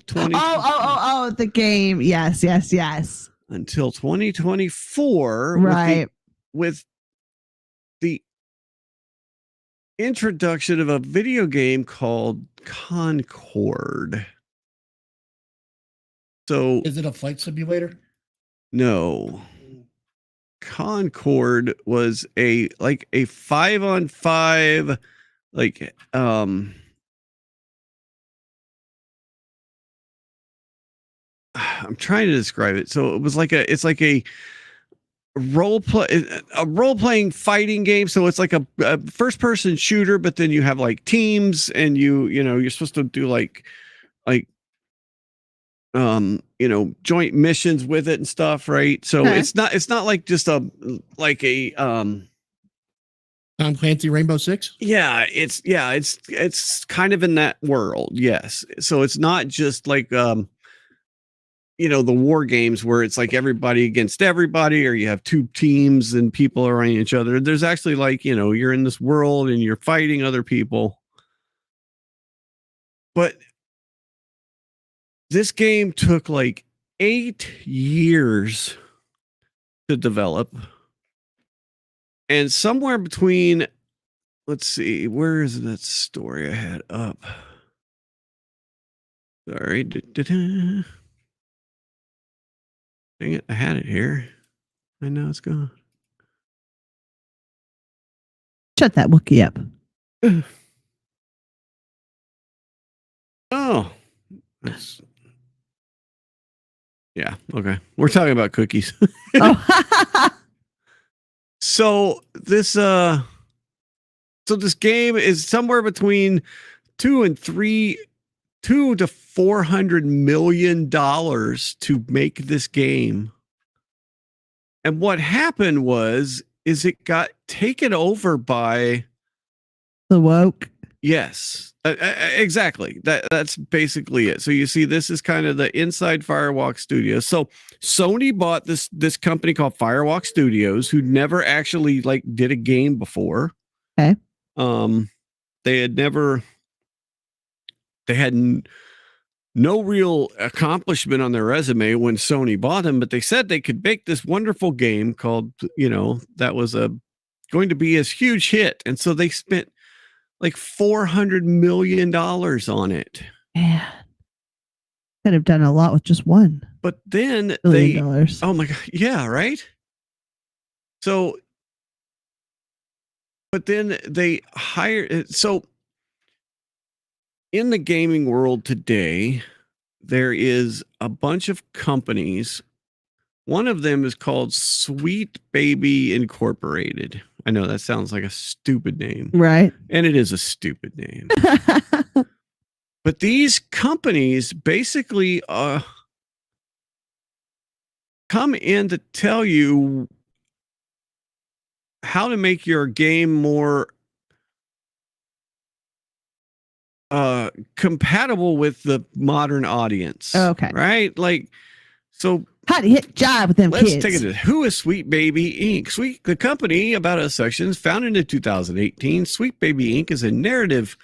S3: 20.
S2: Oh, the game. Yes.
S3: Until 2024,
S2: right?
S3: With the introduction of a video game called Concord. So,
S1: is it a flight simulator?
S3: No. Concord was a 5-on-5, I'm trying to describe it. So it was it's like a role playing fighting game. So it's like a first person shooter, but then you have like teams, and you're supposed to do joint missions with it and stuff, right? So it's not like just Tom
S1: Clancy Rainbow Six.
S3: It's kind of in that world, yes. So it's not just like the war games where it's like everybody against everybody, or you have two teams and people are on each other. There's actually you're in this world and you're fighting other people. But this game took 8 years to develop. And somewhere between, let's see, where is that story I had up? Sorry. Dang it, I had it here. I know it's gone.
S2: Shut that Wookiee up.
S3: Oh. Yeah, okay. We're talking about cookies. So this game is somewhere between $200 to $400 million to make this game. And what happened is it got taken over by
S2: the woke.
S3: Yes, exactly. That's basically it. So you see, this is kind of the inside Firewalk Studios. So Sony bought this company called Firewalk Studios, who never actually did a game before.
S2: Okay.
S3: They had no real accomplishment on their resume when Sony bought them, but they said they could make this wonderful game called, that was going to be a huge hit. And so they spent $400 million on it.
S2: Man, could have done a lot with just one.
S3: But then
S2: $1 billion.
S3: Oh my God. Yeah. Right. So, but then they hired. So in the gaming world today, there is a bunch of companies. One of them is called Sweet Baby Incorporated. I know that sounds like a stupid name.
S2: Right.
S3: And it is a stupid name. But these companies basically come in to tell you how to make your game more compatible with the modern audience.
S2: Okay.
S3: Right? So
S2: how to hit job with them
S3: Let's
S2: kids.
S3: take it to who is Sweet Baby Inc. The company about us sections founded in 2018. Sweet Baby Inc. is a narrative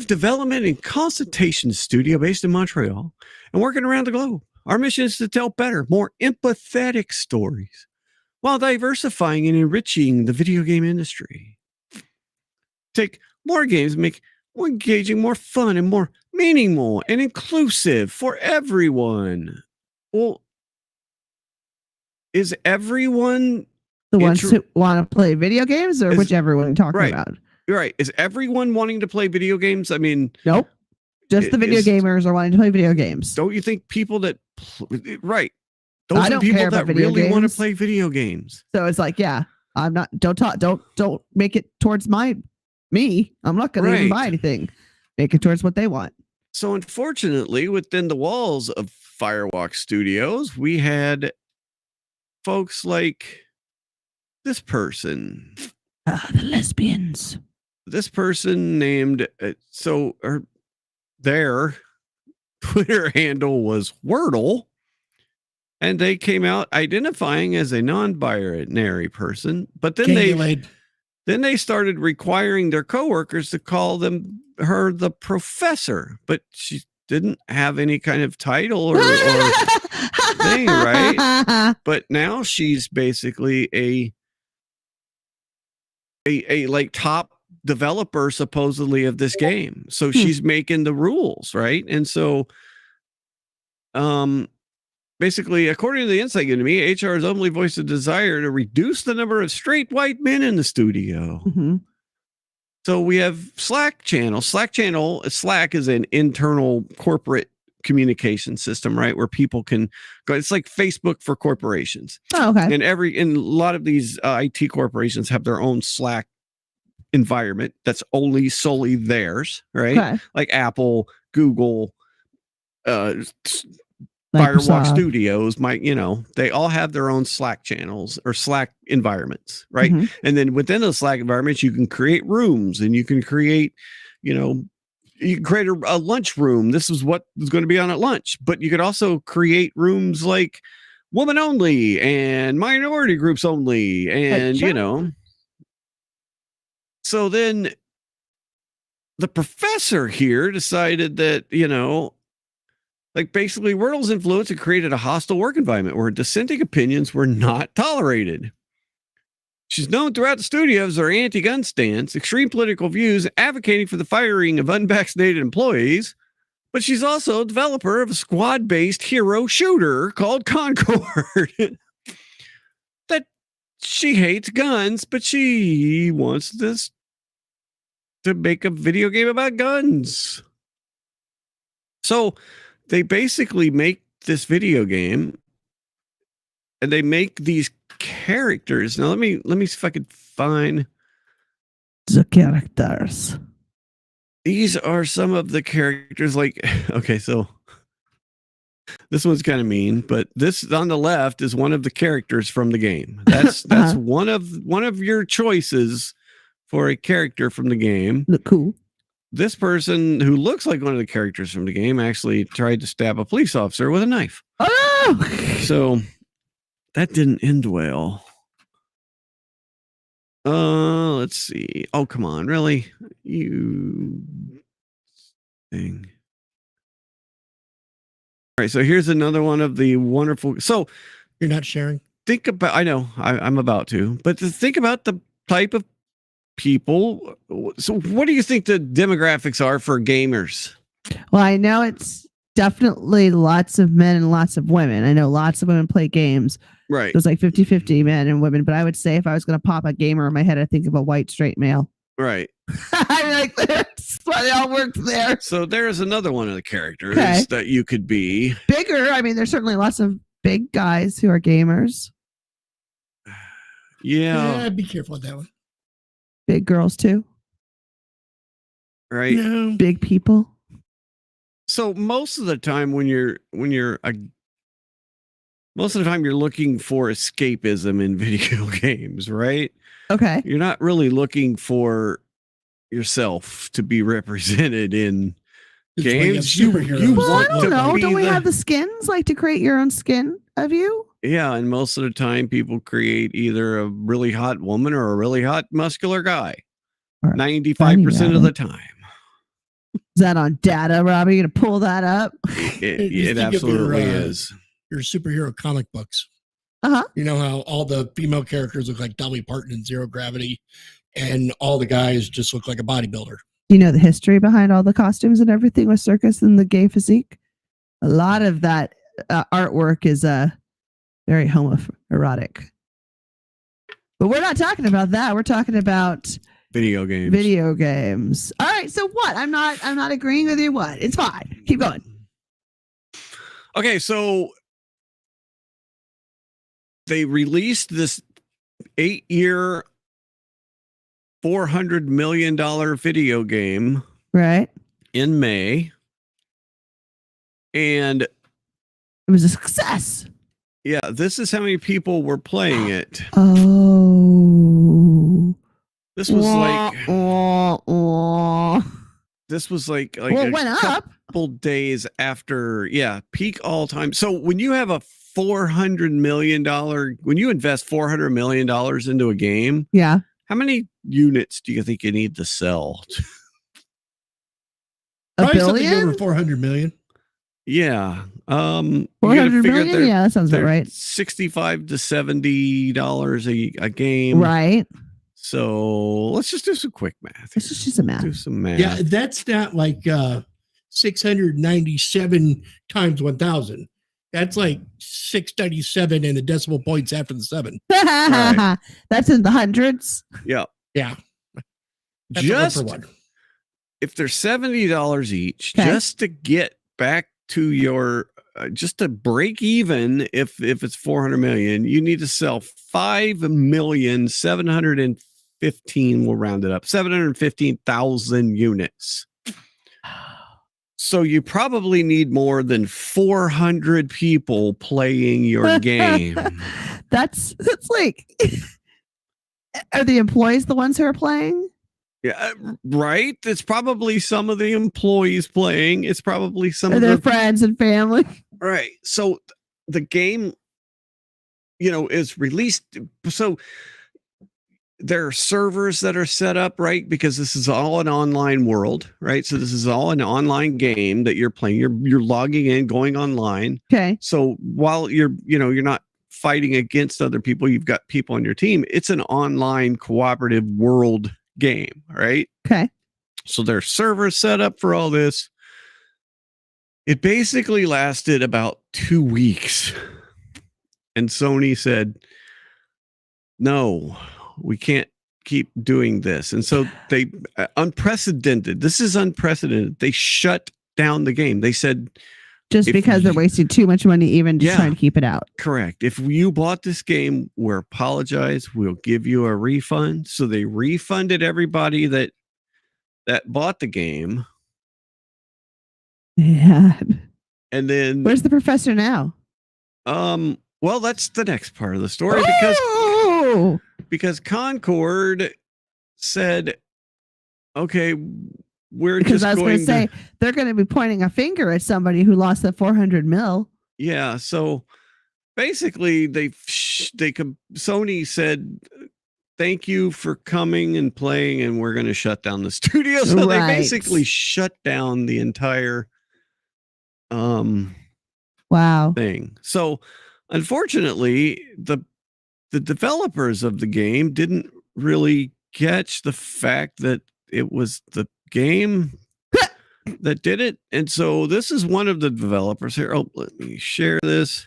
S3: development and consultation studio based in Montreal and working around the globe. Our mission is to tell better, more empathetic stories while diversifying and enriching the video game industry. Take more games, make more engaging, more fun, and more meaningful and inclusive for everyone. Well, is everyone
S2: the ones who want to play video games, or which everyone talking about?
S3: Right. Is everyone wanting to play video games? I mean,
S2: nope. Just the video gamers are wanting to play video games.
S3: Don't you think people that right?
S2: Those are people that
S3: really want to play video games.
S2: So it's I'm not. Don't make it towards me. I'm not going to even buy anything. Make it towards what they want.
S3: So unfortunately, within the walls of Firewalk Studios, we had folks like this person.
S2: The lesbians.
S3: This person named their Twitter handle was Wordle, and they came out identifying as a non-binary person, but then they started requiring their coworkers to call her the professor, but she didn't have any kind of title or thing, right? But now she's basically a like top developer supposedly of this game. So she's making the rules, right? And so basically, according to the insight given to me, HR has openly voiced a desire to reduce the number of straight white men in the studio.
S2: Mm-hmm.
S3: So we have Slack channel. Slack is an internal corporate communication system, right? Where people can go. It's like Facebook for corporations.
S2: Oh, okay.
S3: And a lot of these IT corporations have their own Slack environment that's solely theirs, right?
S2: Okay.
S3: Like Apple, Google,
S2: Microsoft.
S3: Firewalk Studios, they all have their own Slack channels or Slack environments, right?
S2: Mhm.
S3: And then within those Slack environments, you can create rooms, and you can create, you can create a lunch room. This is what is going to be on at lunch, but you could also create rooms like woman only and minority groups only, and So then the professor here decided that, like basically Wordle's influence had created a hostile work environment where dissenting opinions were not tolerated. She's known throughout the studio as her anti-gun stance, extreme political views, advocating for the firing of unvaccinated employees, but she's also a developer of a squad-based hero shooter called Concord. That she hates guns, but she wants this to make a video game about guns. So they basically make this video game, and they make these characters. Now let me see if I could find
S2: the characters.
S3: These are some of the characters. Like, okay, so this one's kind of mean, but this on the left is one of the characters from the game. That's one of your choices for a character from the game.
S2: Look cool.
S3: This person who looks like one of the characters from the game actually tried to stab a police officer with a knife.
S2: Oh!
S3: So that didn't end well. Let's see. Oh, come on. Really? You thing. All right. So here's another one of the wonderful. So
S1: You're not sharing?
S3: think about, I know I'm about to, but to think about the type of people. So what do you think the demographics are for gamers?
S2: Well, I know it's definitely lots of men and lots of women. I know lots of women play games.
S3: Right.
S2: It was like 50-50 men and women, but I would say if I was going to pop a gamer in my head, I think of a white straight male.
S3: Right.
S2: I'm like, that's why they all work there.
S3: So there's another one of the characters
S2: Okay.
S3: that you could be.
S2: Bigger. I mean, there's certainly lots of big guys who are gamers.
S3: Yeah.
S1: Be careful with that one.
S2: Big girls too.
S3: Right.
S1: No.
S2: Big people.
S3: So most of the time most of the time you're looking for escapism in video games, right?
S2: Okay.
S3: You're not really looking for yourself to be represented in
S1: It's why you have
S3: games. You
S1: superheroes.
S2: Well, I
S3: want
S2: don't
S3: to
S2: know.
S3: be
S2: Don't we
S3: the-
S2: have the skins? Like to create your own skin of you?
S3: Yeah, and most of the time people create either a really hot woman or a really hot muscular guy.
S2: Or
S3: 95% of the time.
S2: Is that on data, Robbie? You gonna pull that up?
S3: It
S1: You think of
S3: absolutely
S1: your,
S3: is.
S1: Your superhero comic books.
S2: Uh-huh.
S1: You know how all the female characters look like Dolly Parton in Zero Gravity, and all the guys just look like a bodybuilder.
S2: You know the history behind all the costumes and everything with circus and the gay physique? A lot of that artwork is very homoerotic. But we're not talking about that. We're talking about
S3: Video games.
S2: video games. All right, so what? I'm not agreeing with you. What? It's fine. Keep going.
S3: Okay, so they released this 8-year, $400 million video game
S2: Right?
S3: in May. And
S2: It was a success.
S3: yeah, this is how many people were playing it.
S2: Oh.
S3: This was like
S2: Well,
S3: a
S2: it went up.
S3: couple days after, peak all time. So when you have a $400 million, when you invest $400 million into a game,
S2: Yeah.
S3: how many units do you think you need to sell?
S2: A
S1: Probably something
S2: billion?
S1: over 400 million.
S3: Yeah. You gotta
S2: 400
S3: figure
S2: million? Yeah, that sounds about
S3: they're
S2: right.
S3: $65 to $70 a game.
S2: Right.
S3: So let's just do some quick math.
S2: Let's just do some math.
S3: Do some math.
S1: Yeah, that's not like 697 times 1,000. That's like 697 and the decimal points after the 7.
S3: Right.
S2: That's in the hundreds.
S3: Yeah.
S1: Yeah. That's
S3: Just
S1: a one for one.
S3: if they're $70 each,
S2: Okay.
S3: just to get back to your just to break even, if it's 400 million, you need to sell 5,715. We'll round it up, 715,000 units. So you probably need more than 400 people playing your game.
S2: That's like, are the employees the ones who are playing?
S3: Yeah, right. It's probably some of the employees playing. It's probably some
S2: Or
S3: of
S2: their
S3: the
S2: friends and family?
S3: right. So the game, is released. So there are servers that are set up, right? Because this is all an online world, right? So this is all an online game that you're playing. You're logging in, going online.
S2: Okay.
S3: So while you're not fighting against other people, you've got people on your team. It's an online cooperative world game, right?
S2: Okay.
S3: So there's servers set up for all this. It basically lasted about 2 weeks. And Sony said, no, we can't keep doing this. And so they unprecedented. This is unprecedented. They shut down the game. They said,
S2: Just because they're wasting too much money, even just trying to keep it out.
S3: Correct. If you bought this game, we'll apologize. We'll give you a refund. So they refunded everybody that bought the game.
S2: Yeah.
S3: And then
S2: Where's the professor now?
S3: well, that's the next part of the story because Concord said, okay,
S2: because I was going to say they're going to be pointing a finger at somebody who lost that 400 mil.
S3: Yeah. So basically, Sony said, thank you for coming and playing, and we're going to shut down the studio. So they basically shut down the entire thing. So unfortunately, the developers of the game didn't really catch the fact that it was the game that did it. And so this is one of the developers here. Oh, let me share this.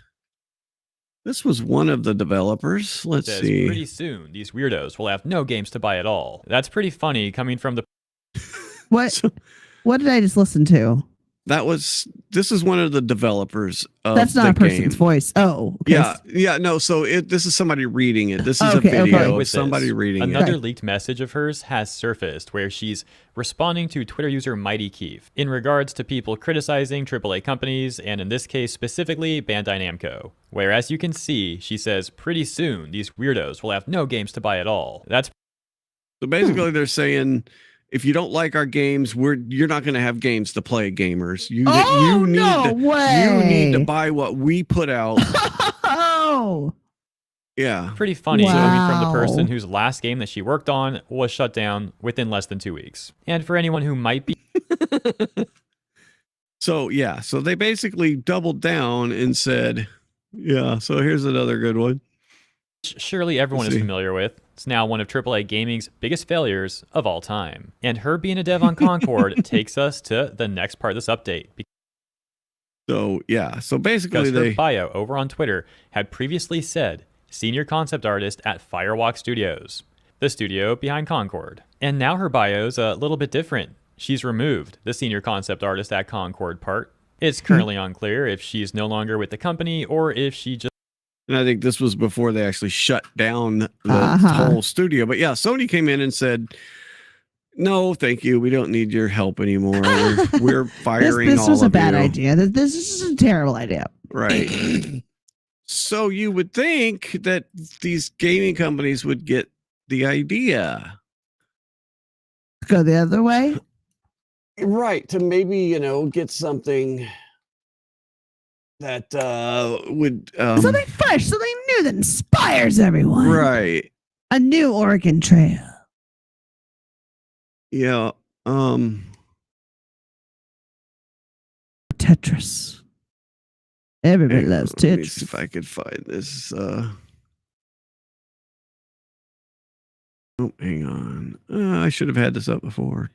S3: This was one of the developers. Let's see.
S5: Pretty soon, these weirdos will have no games to buy at all. That's pretty funny coming from the...
S2: What did I just listen to?
S3: This is one of the developers of
S2: That's not
S3: the
S2: a person's
S3: game.
S2: voice. Oh, okay.
S3: Yeah, no. So this is somebody reading it. This is a video of somebody reading
S5: Another
S3: it.
S5: leaked message of hers has surfaced where she's responding to Twitter user Mighty Keef in regards to people criticizing AAA companies, and in this case specifically Bandai Namco. Where, as you can see, she says, pretty soon these weirdos will have no games to buy at all. That's
S3: So basically, they're saying, if you don't like our games, you're not going to have games to play, gamers. You need to buy what we put out.
S2: Oh,
S3: yeah,
S5: pretty funny coming from the person whose last game that she worked on was shut down within less than 2 weeks. And for anyone who might be
S3: so they basically doubled down and said, so here's another good one.
S5: Surely everyone is familiar with. It's now one of AAA Gaming's biggest failures of all time. And her being a dev on Concord takes us to the next part of this update.
S3: So basically
S5: her bio over on Twitter had previously said senior concept artist at Firewalk Studios, the studio behind Concord. And now her bio's a little bit different. She's removed the senior concept artist at Concord part. It's currently unclear if she's no longer with the company or if she just...
S3: And I think this was before they actually shut down the whole studio. But Sony came in and said, no, thank you. We don't need your help anymore. We're firing all of you. This
S2: was a bad idea. This is a terrible idea.
S3: Right. So you would think that these gaming companies would get the idea.
S2: Go the other way.
S3: Right, to maybe, get something that would
S2: Something fresh, something new that inspires everyone.
S3: right.
S2: A new Oregon Trail.
S3: Yeah.
S2: Tetris. Everybody loves
S3: Let me see
S2: Tetris.
S3: if I could find this. Oh, hang on. I should have had this up before.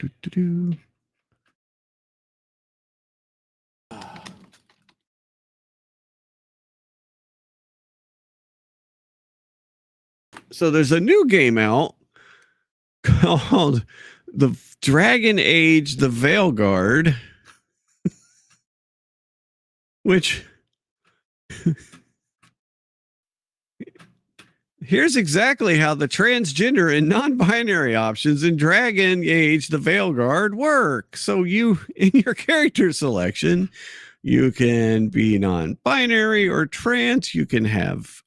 S3: So there's a new game out called The Dragon Age: The Veilguard, which here's exactly how the transgender and non-binary options in Dragon Age: The Veilguard work. So you, in your character selection, you can be non-binary or trans. You can have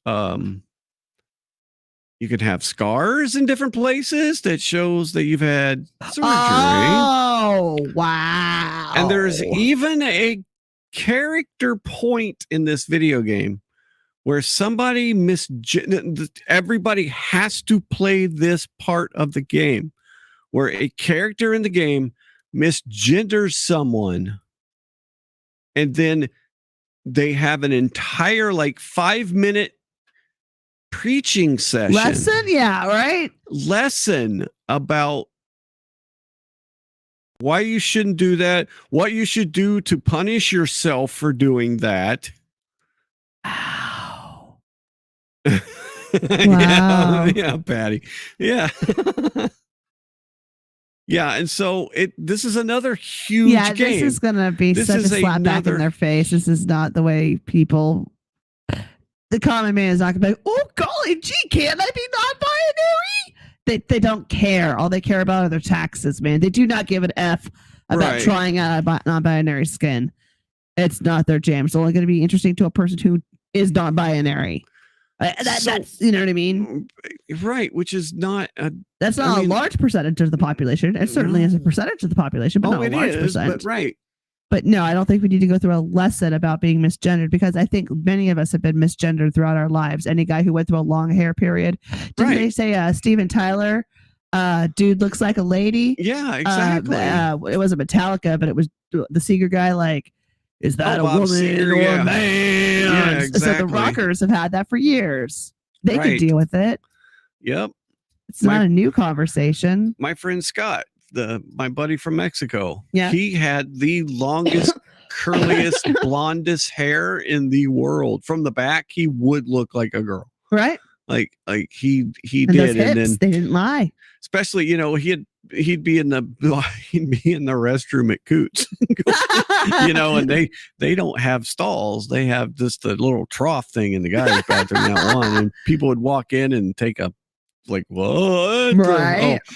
S3: scars in different places that shows that you've had surgery.
S2: Oh, wow.
S3: And there's even a character point in this video game where somebody everybody has to play this part of the game where a character in the game misgenders someone, and then they have an entire 5-minute preaching session. Lesson about why you shouldn't do that, what you should do to punish yourself for doing that.
S2: Wow.
S3: Yeah, Patty. Yeah. Yeah, and so this is another huge game.
S2: This is gonna be such a slap back in their face. This is not the way people. The common man is not gonna be like, oh golly gee, can't I be non-binary? They don't care. All they care about are their taxes, man. They do not give an F about trying out a non-binary skin. It's not their jam. It's only going to be interesting to a person who is non-binary. That's you know what I mean,
S3: right? Which is not
S2: that's not a large percentage of the population. It certainly is a percentage of the population, but not a large percent. But no, I don't think we need to go through a lesson about being misgendered, because I think many of us have been misgendered throughout our lives. Any guy who went through a long hair period. Didn't they say Steven Tyler, dude looks like a lady?
S3: Yeah, exactly.
S2: It wasn't Metallica, but it was the Seeger guy. Like, is that a woman
S3: Seeger,
S2: or a man?
S3: Yeah, exactly.
S2: So the rockers have had that for years. They can deal with it.
S3: Yep.
S2: It's not a new conversation.
S3: My friend Scott, my buddy from Mexico,
S2: yeah,
S3: he had the longest, curliest, blondest hair in the world. From the back, he would look like a girl.
S2: Right.
S3: Like he
S2: and
S3: did,
S2: those hips,
S3: and then
S2: they didn't lie.
S3: Especially, he'd be in the restroom at Coots, and they don't have stalls. They have just a little trough thing in the guy's bathroom, that one, and people would walk in and take a what?
S2: Right.
S3: Oh.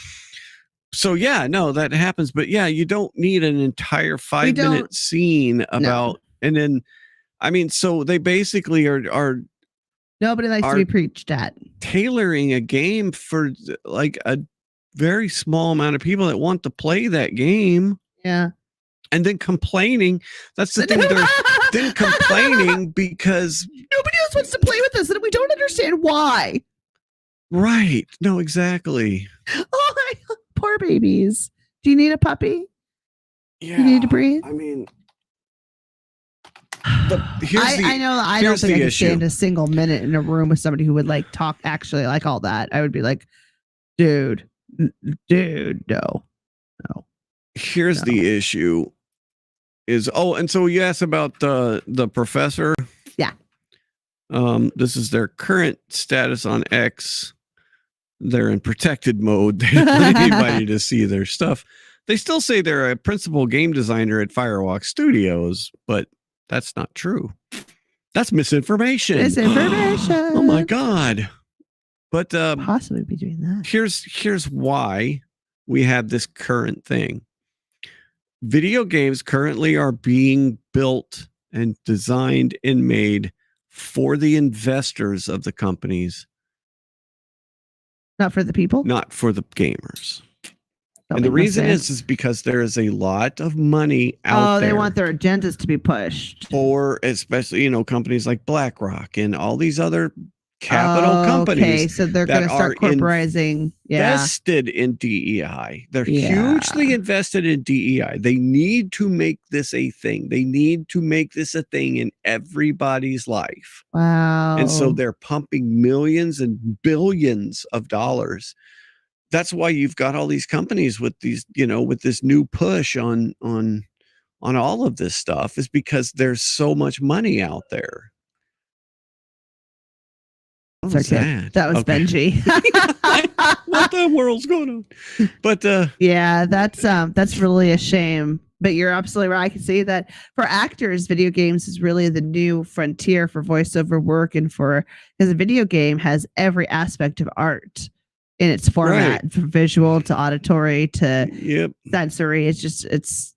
S3: So yeah, no, that happens. But yeah, you don't need an entire 5-minute scene about, and then, I mean, so they basically are
S2: nobody likes to be preached at.
S3: Tailoring a game for a very small amount of people that want to play that game.
S2: Yeah.
S3: And then complaining. That's the thing. They're then complaining because
S2: nobody else wants to play with us, and we don't understand why.
S3: Right. No, exactly.
S2: Oh, my poor babies. Do you need a puppy?
S3: Yeah.
S2: You need to breathe?
S3: I mean,
S2: I know I don't think I could stand a single minute in a room with somebody who would talk actually like all that. I would be like, dude, no.
S3: Here's the issue is, and so you asked about the professor.
S2: Yeah.
S3: This is their current status on X. They're in protected mode. They don't want anybody to see their stuff. They still say they're a principal game designer at Firewalk Studios, but that's not true. That's misinformation.
S2: Oh
S3: my God. But
S2: possibly be doing that.
S3: Here's why we have this current thing. Video games currently are being built and designed and made for the investors of the companies.
S2: Not for the people?
S3: Not for the gamers.
S2: Don't
S3: And the
S2: make no
S3: reason
S2: sense.
S3: is because there is a lot of money out there.
S2: They want their agendas to be pushed.
S3: For especially, companies like BlackRock and all these other capital
S2: Okay,
S3: companies
S2: so they're going to start corporatizing.
S3: invested in DEI. They're
S2: Yeah.
S3: hugely invested in DEI. They need to make this a thing. They need to make this a thing in everybody's life.
S2: Wow.
S3: And so they're pumping millions and billions of dollars. That's why you've got all these companies with these, with this new push on all of this stuff, is because there's so much money out there. What was that?
S2: That was
S3: Okay.
S2: Benji.
S3: What the world's going on? But
S2: yeah, that's really a shame. But you're absolutely right. I can see that for actors, video games is really the new frontier for voiceover work, and because a video game has every aspect of art in its format, from visual to auditory to sensory. It's just it's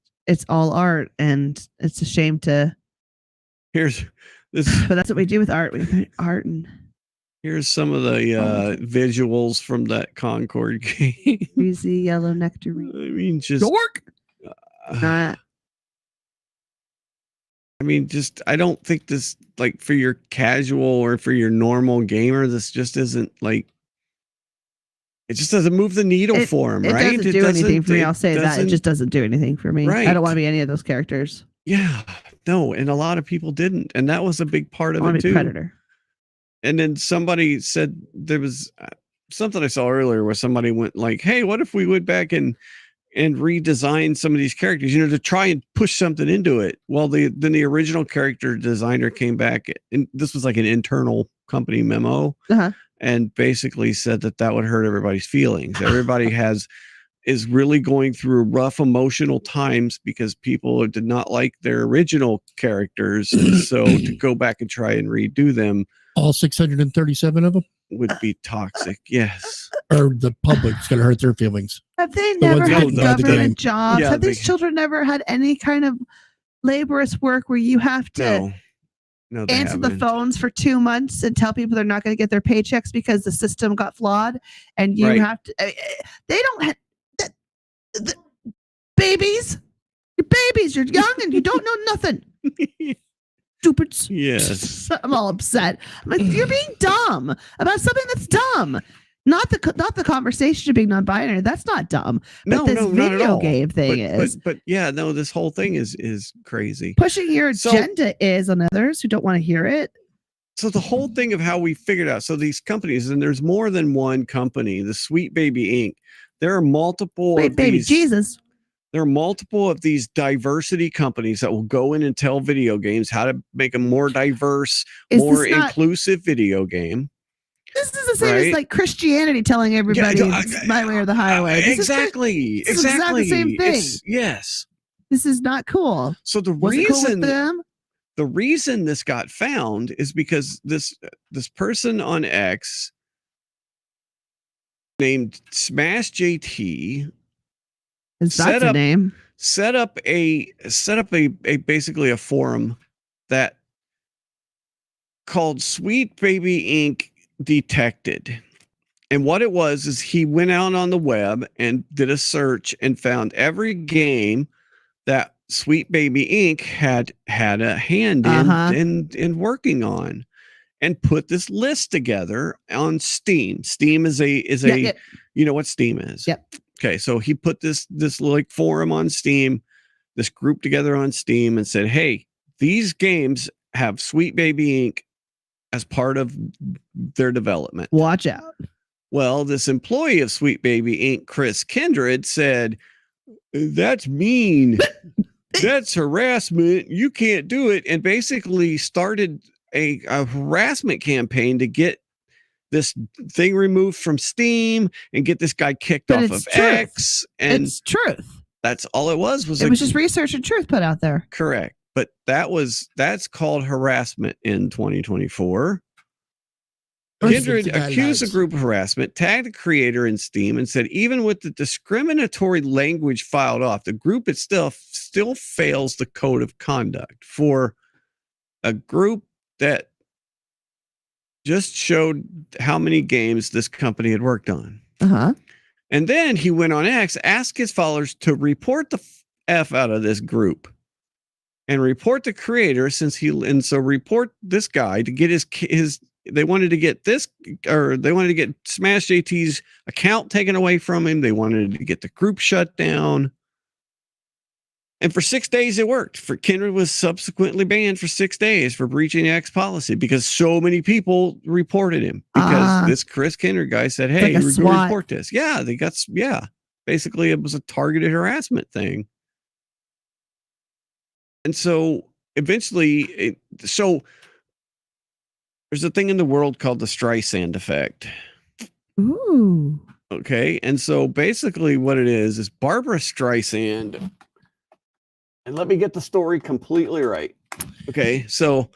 S2: all art, and it's a shame to.
S3: Here's this,
S2: but that's what we do with art. We put art and.
S3: Here's some of the visuals from that Concord game.
S2: Greasy yellow nectarine.
S3: I mean, just
S2: dork.
S3: I mean, I don't think this, like, for your casual or for your normal gamer, this just isn't like. It just doesn't move the needle for him, right?
S2: It doesn't do anything for me. I'll say that. It just doesn't do anything for me.
S3: Right.
S2: I don't want to be any of those characters.
S3: Yeah, no, and a lot of people didn't, and that was a big part of it too.
S2: Predator.
S3: And then somebody said there was something I saw earlier where somebody went like, "Hey, what if we went back and redesign some of these characters, to try and push something into it?" Well, then the original character designer came back, and this was like an internal company memo, and basically said that would hurt everybody's feelings. Everybody is really going through rough emotional times because people did not like their original characters, and so to go back and try and redo them,
S1: all 637 of them,
S3: would be toxic. Yes.
S1: Or the public's going to hurt their feelings.
S2: Have they never had government jobs?
S3: Yeah,
S2: have these children never had any kind of laborious work where you have to answer the phones for 2 months and tell people they're not going to get their paychecks because the system got flawed, and you have to. They don't have babies. You're babies. You're young and you don't know nothing. Stupids.
S3: Yes.
S2: I'm all upset. I'm like, you're being dumb about something that's dumb. Not the conversation of being non-binary. That's not dumb. But this video game thing is.
S3: But yeah, no, this whole thing is crazy.
S2: Pushing your agenda is on others who don't want to hear it.
S3: So the whole thing of how we figured out, so these companies, and there's more than one company, the Sweet Baby Inc. There are multiple
S2: Sweet Baby Jesus.
S3: There are multiple of these diversity companies that will go in and tell video games how to make a more diverse, more inclusive video game.
S2: This is the same as like Christianity telling everybody it's my way or the highway.
S3: Exactly.
S2: This is the exact same thing.
S3: Yes.
S2: This is not cool.
S3: So the reason this got found is because this person on X named Smash JT
S2: set
S3: up a basically a forum that called Sweet Baby Inc. Detected. And what it was is he went out on the web and did a search and found every game that Sweet Baby Inc. had a hand in working on, and put this list together on Steam. Steam is a you know what Steam is?
S2: Yep.
S3: Okay, so he put this like forum on Steam, this group together on Steam, and said, "Hey, these games have Sweet Baby Inc. as part of their development.
S2: Watch out."
S3: Well, this employee of Sweet Baby Inc., Chris Kindred, said, "That's mean. That's harassment. You can't do it." And basically started a harassment campaign to get this thing removed from Steam and get this guy kicked off of X. And
S2: it's truth.
S3: That's all it was.
S2: It was just research and truth put out there.
S3: Correct. But that's called harassment in 2024. Kindred accused a group of harassment, tagged the creator in Steam, and said even with the discriminatory language filed off, the group itself still fails the code of conduct for a group that just showed how many games this company had worked on. And then he went on X, asked his followers to report the F out of this group and report the creator so report this guy to get his they wanted to get Smash JT's account taken away from him. They wanted to get the group shut down. And for 6 days it worked. Kendra was subsequently banned for 6 days for breaching X policy because so many people reported him because this Chris Kendra guy said, "Hey,
S2: like
S3: you
S2: SWAT.
S3: report this." Yeah, basically it was a targeted harassment thing. And so eventually, there's a thing in the world called the Streisand effect.
S2: Ooh.
S3: Okay. And so basically what it is Barbara Streisand. And let me get the story completely right. Okay. So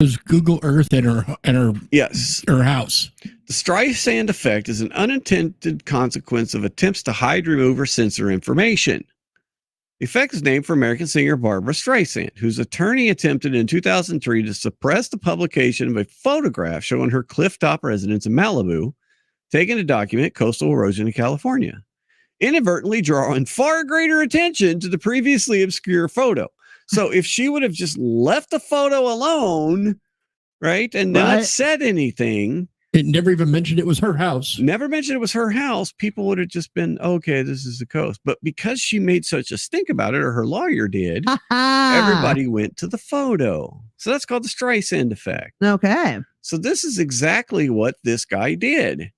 S1: There's Google Earth in her
S3: yes,
S1: her house.
S3: the Streisand effect is an unintended consequence of attempts to hide, remove, or censor information. The effect is named for American singer Barbara Streisand, whose attorney attempted in 2003 to suppress the publication of a photograph showing her clifftop residence in Malibu, taken to document coastal erosion in California, inadvertently drawing far greater attention to the previously obscure photo. So if she would have just left the photo alone, right, and not said anything,
S1: it never even mentioned it was her house.
S3: Never mentioned it was her house. People would have just been, okay, this is the coast. But because she made such a stink about it, or her lawyer did, everybody went to the photo. So that's called the Streisand effect.
S2: Okay.
S3: So this is exactly what this guy did.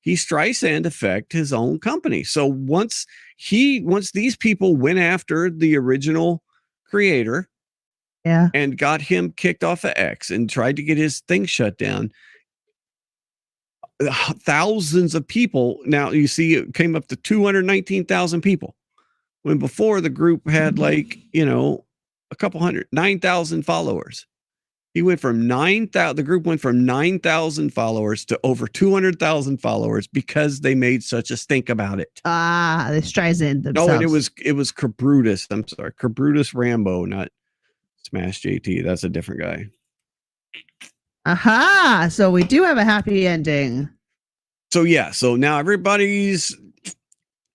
S3: He Streisand effect his own company. So once these people went after the original creator, and got him kicked off of X and tried to get his thing shut down, thousands of people. Now you see it came up to 219,000 people when before the group had a couple hundred, 9,000 followers. The group went from 9,000 followers to over 200,000 followers because they made such a stink about it.
S2: The Streisand themselves.
S3: No, and it was Cabrutus. I'm sorry, Cabrutus Rambo, not Smash JT. That's a different guy.
S2: Aha! So we do have a happy ending.
S3: So yeah, so now everybody's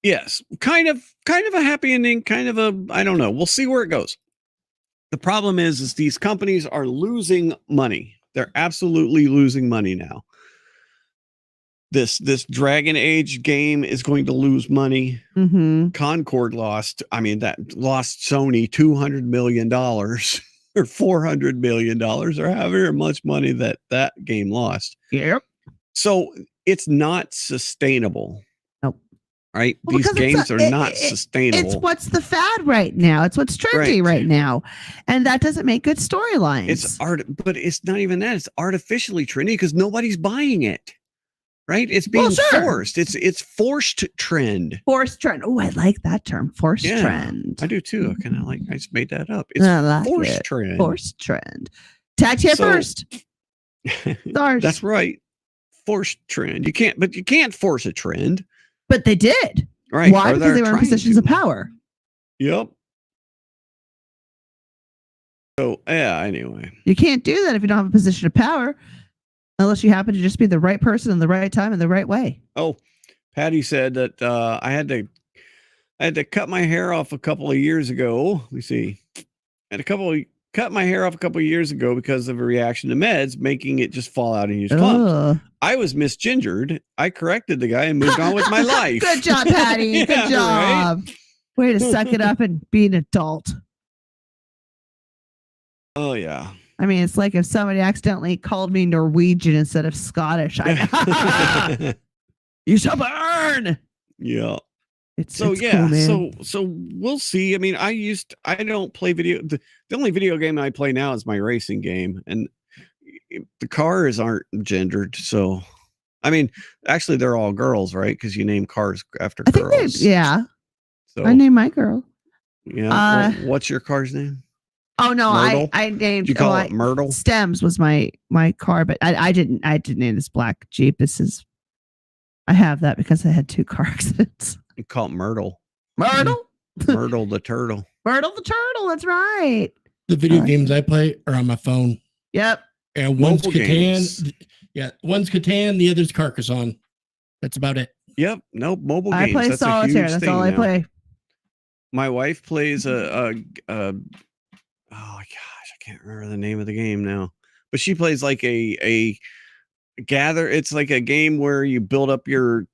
S3: kind of a happy ending, kind of a, I don't know. We'll see where it goes. The problem is these companies are losing money. They're absolutely losing money now. This Dragon Age game is going to lose money.
S2: Mm-hmm.
S3: Concord lost Sony $200 million. Or $400 million, or however much money that game lost.
S2: Yep.
S3: So it's not sustainable.
S2: Nope.
S3: Right? Well, these games are not sustainable.
S2: It's what's the fad right now. It's what's trendy right now. And that doesn't make good storylines.
S3: It's art, but it's not even that. It's artificially trendy because nobody's buying it. Right? It's being forced. It's forced trend.
S2: Forced trend. Oh, I like that term. Forced trend.
S3: I do too. I just made that up. It's forced trend.
S2: Forced trend. Tag here first.
S3: That's right. Forced trend. You can't force a trend.
S2: But they did.
S3: Right.
S2: Why? Because they were in positions of power.
S3: Yep. So anyway.
S2: You can't do that if you don't have a position of power. Unless you happen to just be the right person in the right time in the right way.
S3: Oh, Patty said that I had to cut my hair off a couple of years ago. Let me see. Cut my hair off a couple of years ago because of a reaction to meds, making it just fall out and use clumps. I was misgendered. I corrected the guy and moved on with my life.
S2: Good job, Patty. Good job. Right? Way to suck it up and be an adult.
S3: Oh, yeah.
S2: I mean, it's like if somebody accidentally called me Norwegian instead of Scottish. You shall burn.
S3: Yeah.
S2: It's cool, man.
S3: So we'll see. I mean, I don't play video. The only video game I play now is my racing game, and the cars aren't gendered. So, I mean, actually, they're all girls, right? Because you name cars after girls. So
S2: I named my girl.
S3: Yeah. What's your car's name?
S2: Oh no,
S3: Myrtle?
S2: I named.
S3: Did you call it Myrtle?
S2: Stems was my car, but I didn't name this black Jeep. I have that because I had 2 car accidents.
S3: You call it Myrtle.
S2: Myrtle?
S3: Myrtle the turtle.
S2: Myrtle the turtle. That's right.
S1: The video games I play are on my phone.
S2: Yep.
S1: And one's Catan. Yeah, one's Catan. The other's Carcassonne. That's about it.
S3: Yep. Nope. Mobile
S2: I
S3: games.
S2: play
S3: That's a
S2: solitaire.
S3: huge
S2: That's
S3: thing
S2: all I
S3: now.
S2: play.
S3: My wife plays oh gosh, I can't remember the name of the game now. But she plays like a gather. It's like a game where you build up your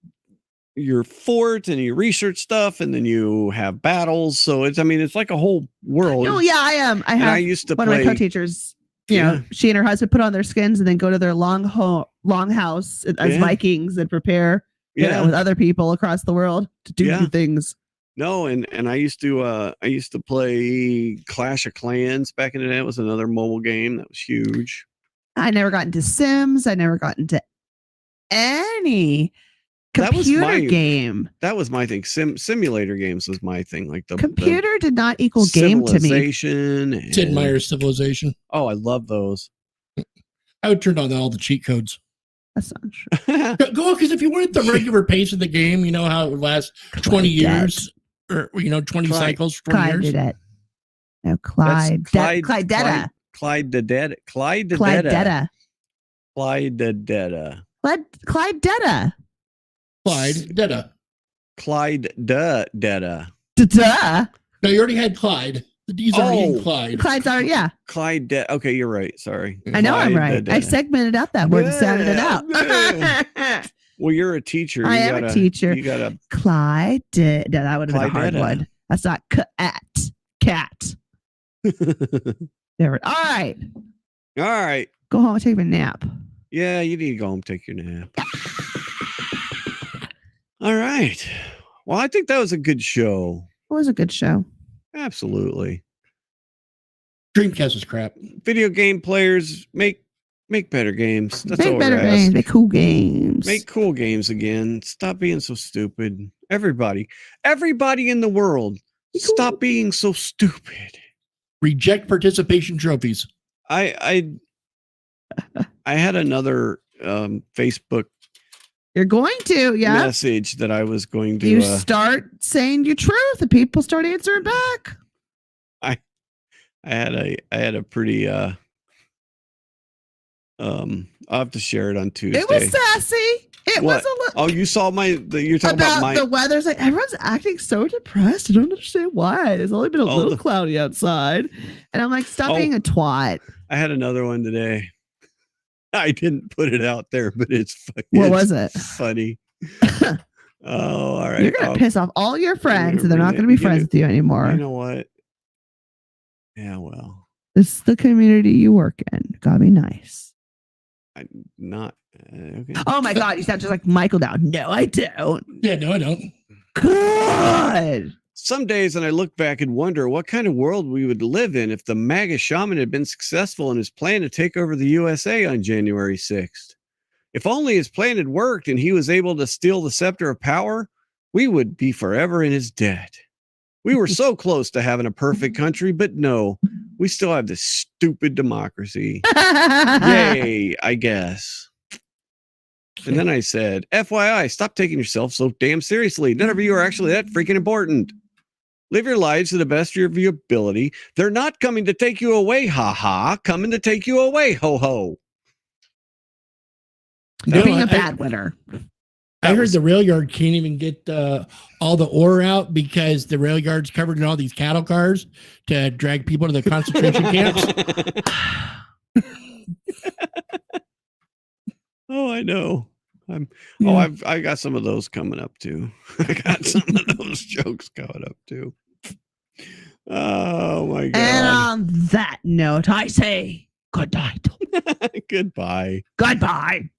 S3: fort and you research stuff and then you have battles. So it's like a whole world.
S2: No, yeah, I am. I
S3: And
S2: have
S3: I used to
S2: one
S3: play
S2: of my co-teachers. You know, she and her husband put on their skins and then go to their long house as
S3: Yeah.
S2: Vikings and prepare, you know, with other people across the world to do things.
S3: No, and I used to play Clash of Clans back in the day. It was another mobile game that was huge.
S2: I never got into Sims. I never got into any computer game.
S3: That was my thing. Simulator games was my thing. Like the
S2: computer did not equal game to me.
S3: Civilization.
S1: Sid Meier's Civilization.
S3: Oh, I love those.
S1: I would turn on all the cheat codes.
S2: That's not true.
S1: Go because if you wanted the regular pace of the game, you know how it would last 20 years or 20 cycles, 20
S2: Clyde
S1: years.
S2: did it. No, Clyde. Clyde Detta.
S3: Clyde Detta.
S2: Clyde Detta.
S3: Clyde Detta.
S2: Clyde Detta.
S1: Clyde Detta.
S3: Clyde Detta.
S2: Duh.
S1: No, you already had Clyde. He's already in Clyde.
S2: Clyde's already, yeah.
S3: Clyde Okay, you're right. Sorry.
S2: I know I'm right. I segmented out that word and sounded it out.
S3: Well, you're a teacher.
S2: I am a teacher.
S3: You got to
S2: Clyde. No, that would have been a hard one. That's not cat. There. All right.
S3: All right.
S2: Go home and take a nap.
S3: Yeah, you need to go home and take your nap. All right. Well, I think that was a good show.
S2: It was a good show.
S3: Absolutely.
S1: Dreamcast is crap.
S3: Video game players make better games. That's all
S2: Make
S3: we're
S2: better
S3: asking.
S2: games. Make cool games.
S3: Make cool games again. Stop being so stupid. Everybody in the world, stop being so stupid.
S1: Reject participation trophies.
S3: I had another Facebook
S2: You're going to, yeah.
S3: message that I was going to.
S2: You start saying your truth, and people start answering back.
S3: I had a pretty I'll have to share it on Tuesday.
S2: It was sassy. It
S3: What?
S2: was a little.
S3: Oh, you saw you're talking about my
S2: the weather's like everyone's acting so depressed. I don't understand why. It's only been a little cloudy outside, and I'm like, stop being a twat.
S3: I had another one today. I didn't put it out there, but it's funny.
S2: What was it?
S3: Funny. Oh, all right.
S2: You're gonna piss off all your friends, and they're not gonna be friends with you anymore.
S3: You know what? Yeah, well,
S2: this is the community you work in. Gotta be nice.
S3: Okay.
S2: Oh my God, you sound just like Michael now. No, I don't.
S1: Yeah, no, I don't.
S2: Good.
S3: Some days, and I look back and wonder what kind of world we would live in if the MAGA shaman had been successful in his plan to take over the USA on January 6th. If only his plan had worked and he was able to steal the scepter of power, we would be forever in his debt. We were so close to having a perfect country, but no, we still have this stupid democracy. Yay, I guess. And then I said, FYI, stop taking yourself so damn seriously. None of you are actually that freaking important. Live your lives to the best of your ability. They're not coming to take you away, ha-ha. Coming to take you away, ho-ho.
S1: No,
S2: Being a bad winner.
S1: I heard the rail yard can't even get all the ore out because the rail yard's covered in all these cattle cars to drag people to the concentration camps.
S3: Oh, I know.
S1: Yeah.
S3: I got some of those coming up too. I got some of those jokes coming up too. Oh my God.
S2: And on that note, I say good night.
S3: Goodbye.
S2: Goodbye.